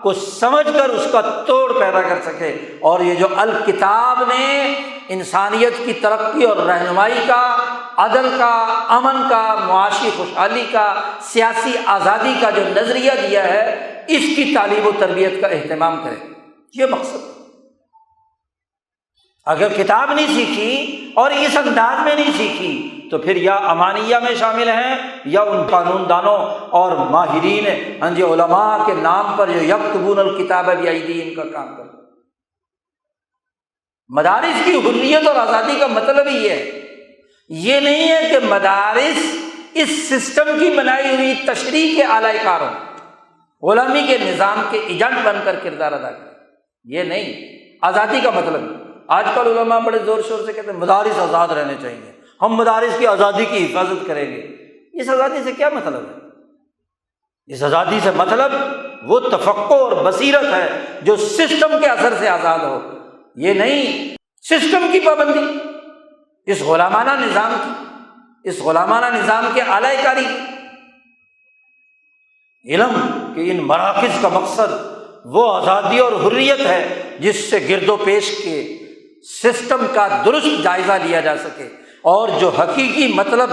کو سمجھ کر اس کا توڑ پیدا کر سکے۔ اور یہ جو الکتاب نے انسانیت کی ترقی اور رہنمائی کا، عدل کا، امن کا، معاشی خوشحالی کا، سیاسی آزادی کا جو نظریہ دیا ہے، اس کی تعلیم و تربیت کا اہتمام کرے، یہ مقصد۔ اگر کتاب نہیں سیکھی اور اس انداز میں نہیں سیکھی تو پھر یا امانیہ میں شامل ہیں یا ان قانون دانوں اور ماہرین علماء کے نام پر جو یکتبون الکتاب بایدیہم کا کام کرتے۔ مدارس کی حریت اور آزادی کا مطلب ہی یہ ہے یہ نہیں ہے کہ مدارس اس سسٹم کی بنائی ہوئی تشریح کے اعلی کار ہوں، غلامی کے نظام کے ایجنٹ بن کر کردار ادا کریں، یہ نہیں آزادی کا مطلب۔ آج کل علماء بڑے زور شور سے کہتے ہیں مدارس آزاد رہنے چاہیے، ہم مدارس کی آزادی کی حفاظت کریں گے۔ اس آزادی سے کیا مطلب ہے؟ اس آزادی سے مطلب وہ تفقع اور بصیرت ہے جو سسٹم کے اثر سے آزاد ہو، یہ نہیں سسٹم کی پابندی، اس غلامانہ نظام کی، اس غلامانہ نظام کے اعلی کاری کی۔ علم کہ ان مراکز کا مقصد وہ آزادی اور حریت ہے جس سے گرد و پیش کے سسٹم کا درست جائزہ لیا جا سکے، اور جو حقیقی مطلب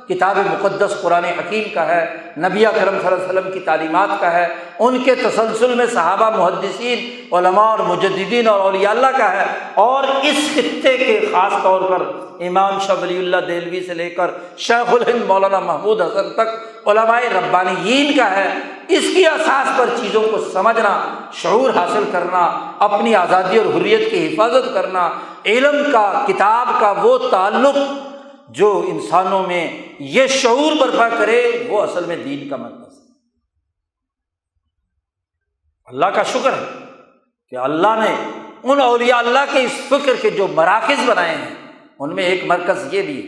کتاب مقدس قرآن حکیم کا ہے، نبی اکرم صلی اللہ علیہ وسلم کی تعلیمات کا ہے، ان کے تسلسل میں صحابہ، محدثین، علماء اور مجددین اور اولیاء اللہ کا ہے، اور اس خطے کے خاص طور پر امام شاہ ولی اللہ دہلوی سے لے کر شیخ الہند مولانا محمود حسن تک علماء ربانیین کا ہے، اس کی اساس پر چیزوں کو سمجھنا، شعور حاصل کرنا، اپنی آزادی اور حریت کی حفاظت کرنا، علم کا، کتاب کا وہ تعلق جو انسانوں میں یہ شعور برپا کرے، وہ اصل میں دین کا مرکز ہے۔ اللہ کا شکر ہے کہ اللہ نے ان اولیاء اللہ کے اس فکر کے جو مراکز بنائے ہیں ان میں ایک مرکز یہ بھی ہے،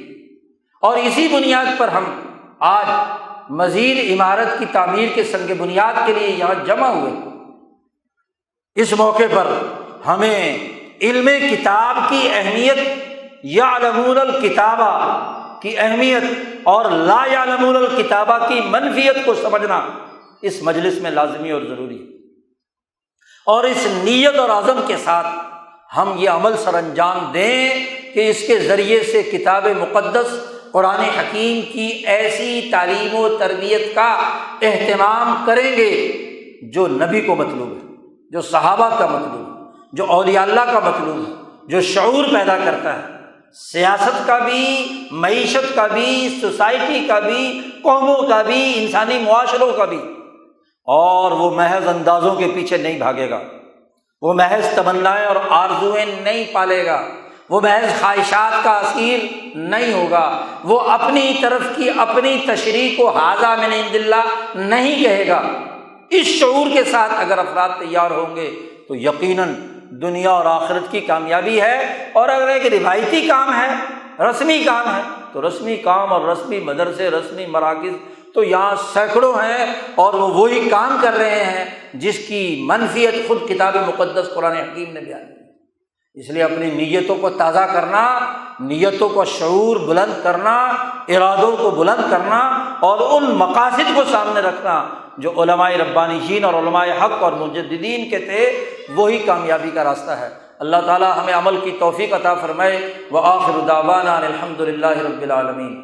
اور اسی بنیاد پر ہم آج مزید عمارت کی تعمیر کے سنگ بنیاد کے لیے یہاں جمع ہوئے۔ اس موقع پر ہمیں علم کتاب کی اہمیت، یعلمون الکتابہ کی اہمیت اور لا یعلمون الکتابہ کی منفیت کو سمجھنا اس مجلس میں لازمی اور ضروری ہے، اور اس نیت اور عزم کے ساتھ ہم یہ عمل سر انجام دیں کہ اس کے ذریعے سے کتاب مقدس قرآن حکیم کی ایسی تعلیم و تربیت کا اہتمام کریں گے جو نبی کو مطلوب ہے، جو صحابہ کا مطلوب ہے، جو اولیاء اللہ کا مطلوب ہے، جو شعور پیدا کرتا ہے، سیاست کا بھی، معیشت کا بھی، سوسائٹی کا بھی، قوموں کا بھی، انسانی معاشروں کا بھی، اور وہ محض اندازوں کے پیچھے نہیں بھاگے گا، وہ محض تمنائیں اور آرزوئیں نہیں پالے گا، وہ محض خواہشات کا اسیر نہیں ہوگا، وہ اپنی طرف کی اپنی تشریح کو ھذا من عند اللہ نہیں کہے گا۔ اس شعور کے ساتھ اگر افراد تیار ہوں گے تو یقیناً دنیا اور آخرت کی کامیابی ہے۔ اور اگر ایک روایتی کام ہے، رسمی کام ہے، تو رسمی کام اور رسمی مدرسے، رسمی مراکز تو یہاں سینکڑوں ہیں، اور وہ وہی کام کر رہے ہیں جس کی منفیت خود کتاب مقدس قرآن حکیم نے بیان کی۔ اس لیے اپنی نیتوں کو تازہ کرنا، نیتوں کا شعور بلند کرنا، ارادوں کو بلند کرنا، اور ان مقاصد کو سامنے رکھنا جو علماء ربانیین اور علماء حق اور مجددین کے تھے، وہی کامیابی کا راستہ ہے۔ اللہ تعالی ہمیں عمل کی توفیق عطا فرمائے۔ وآخر دعوانا الحمد للہ رب العالمین۔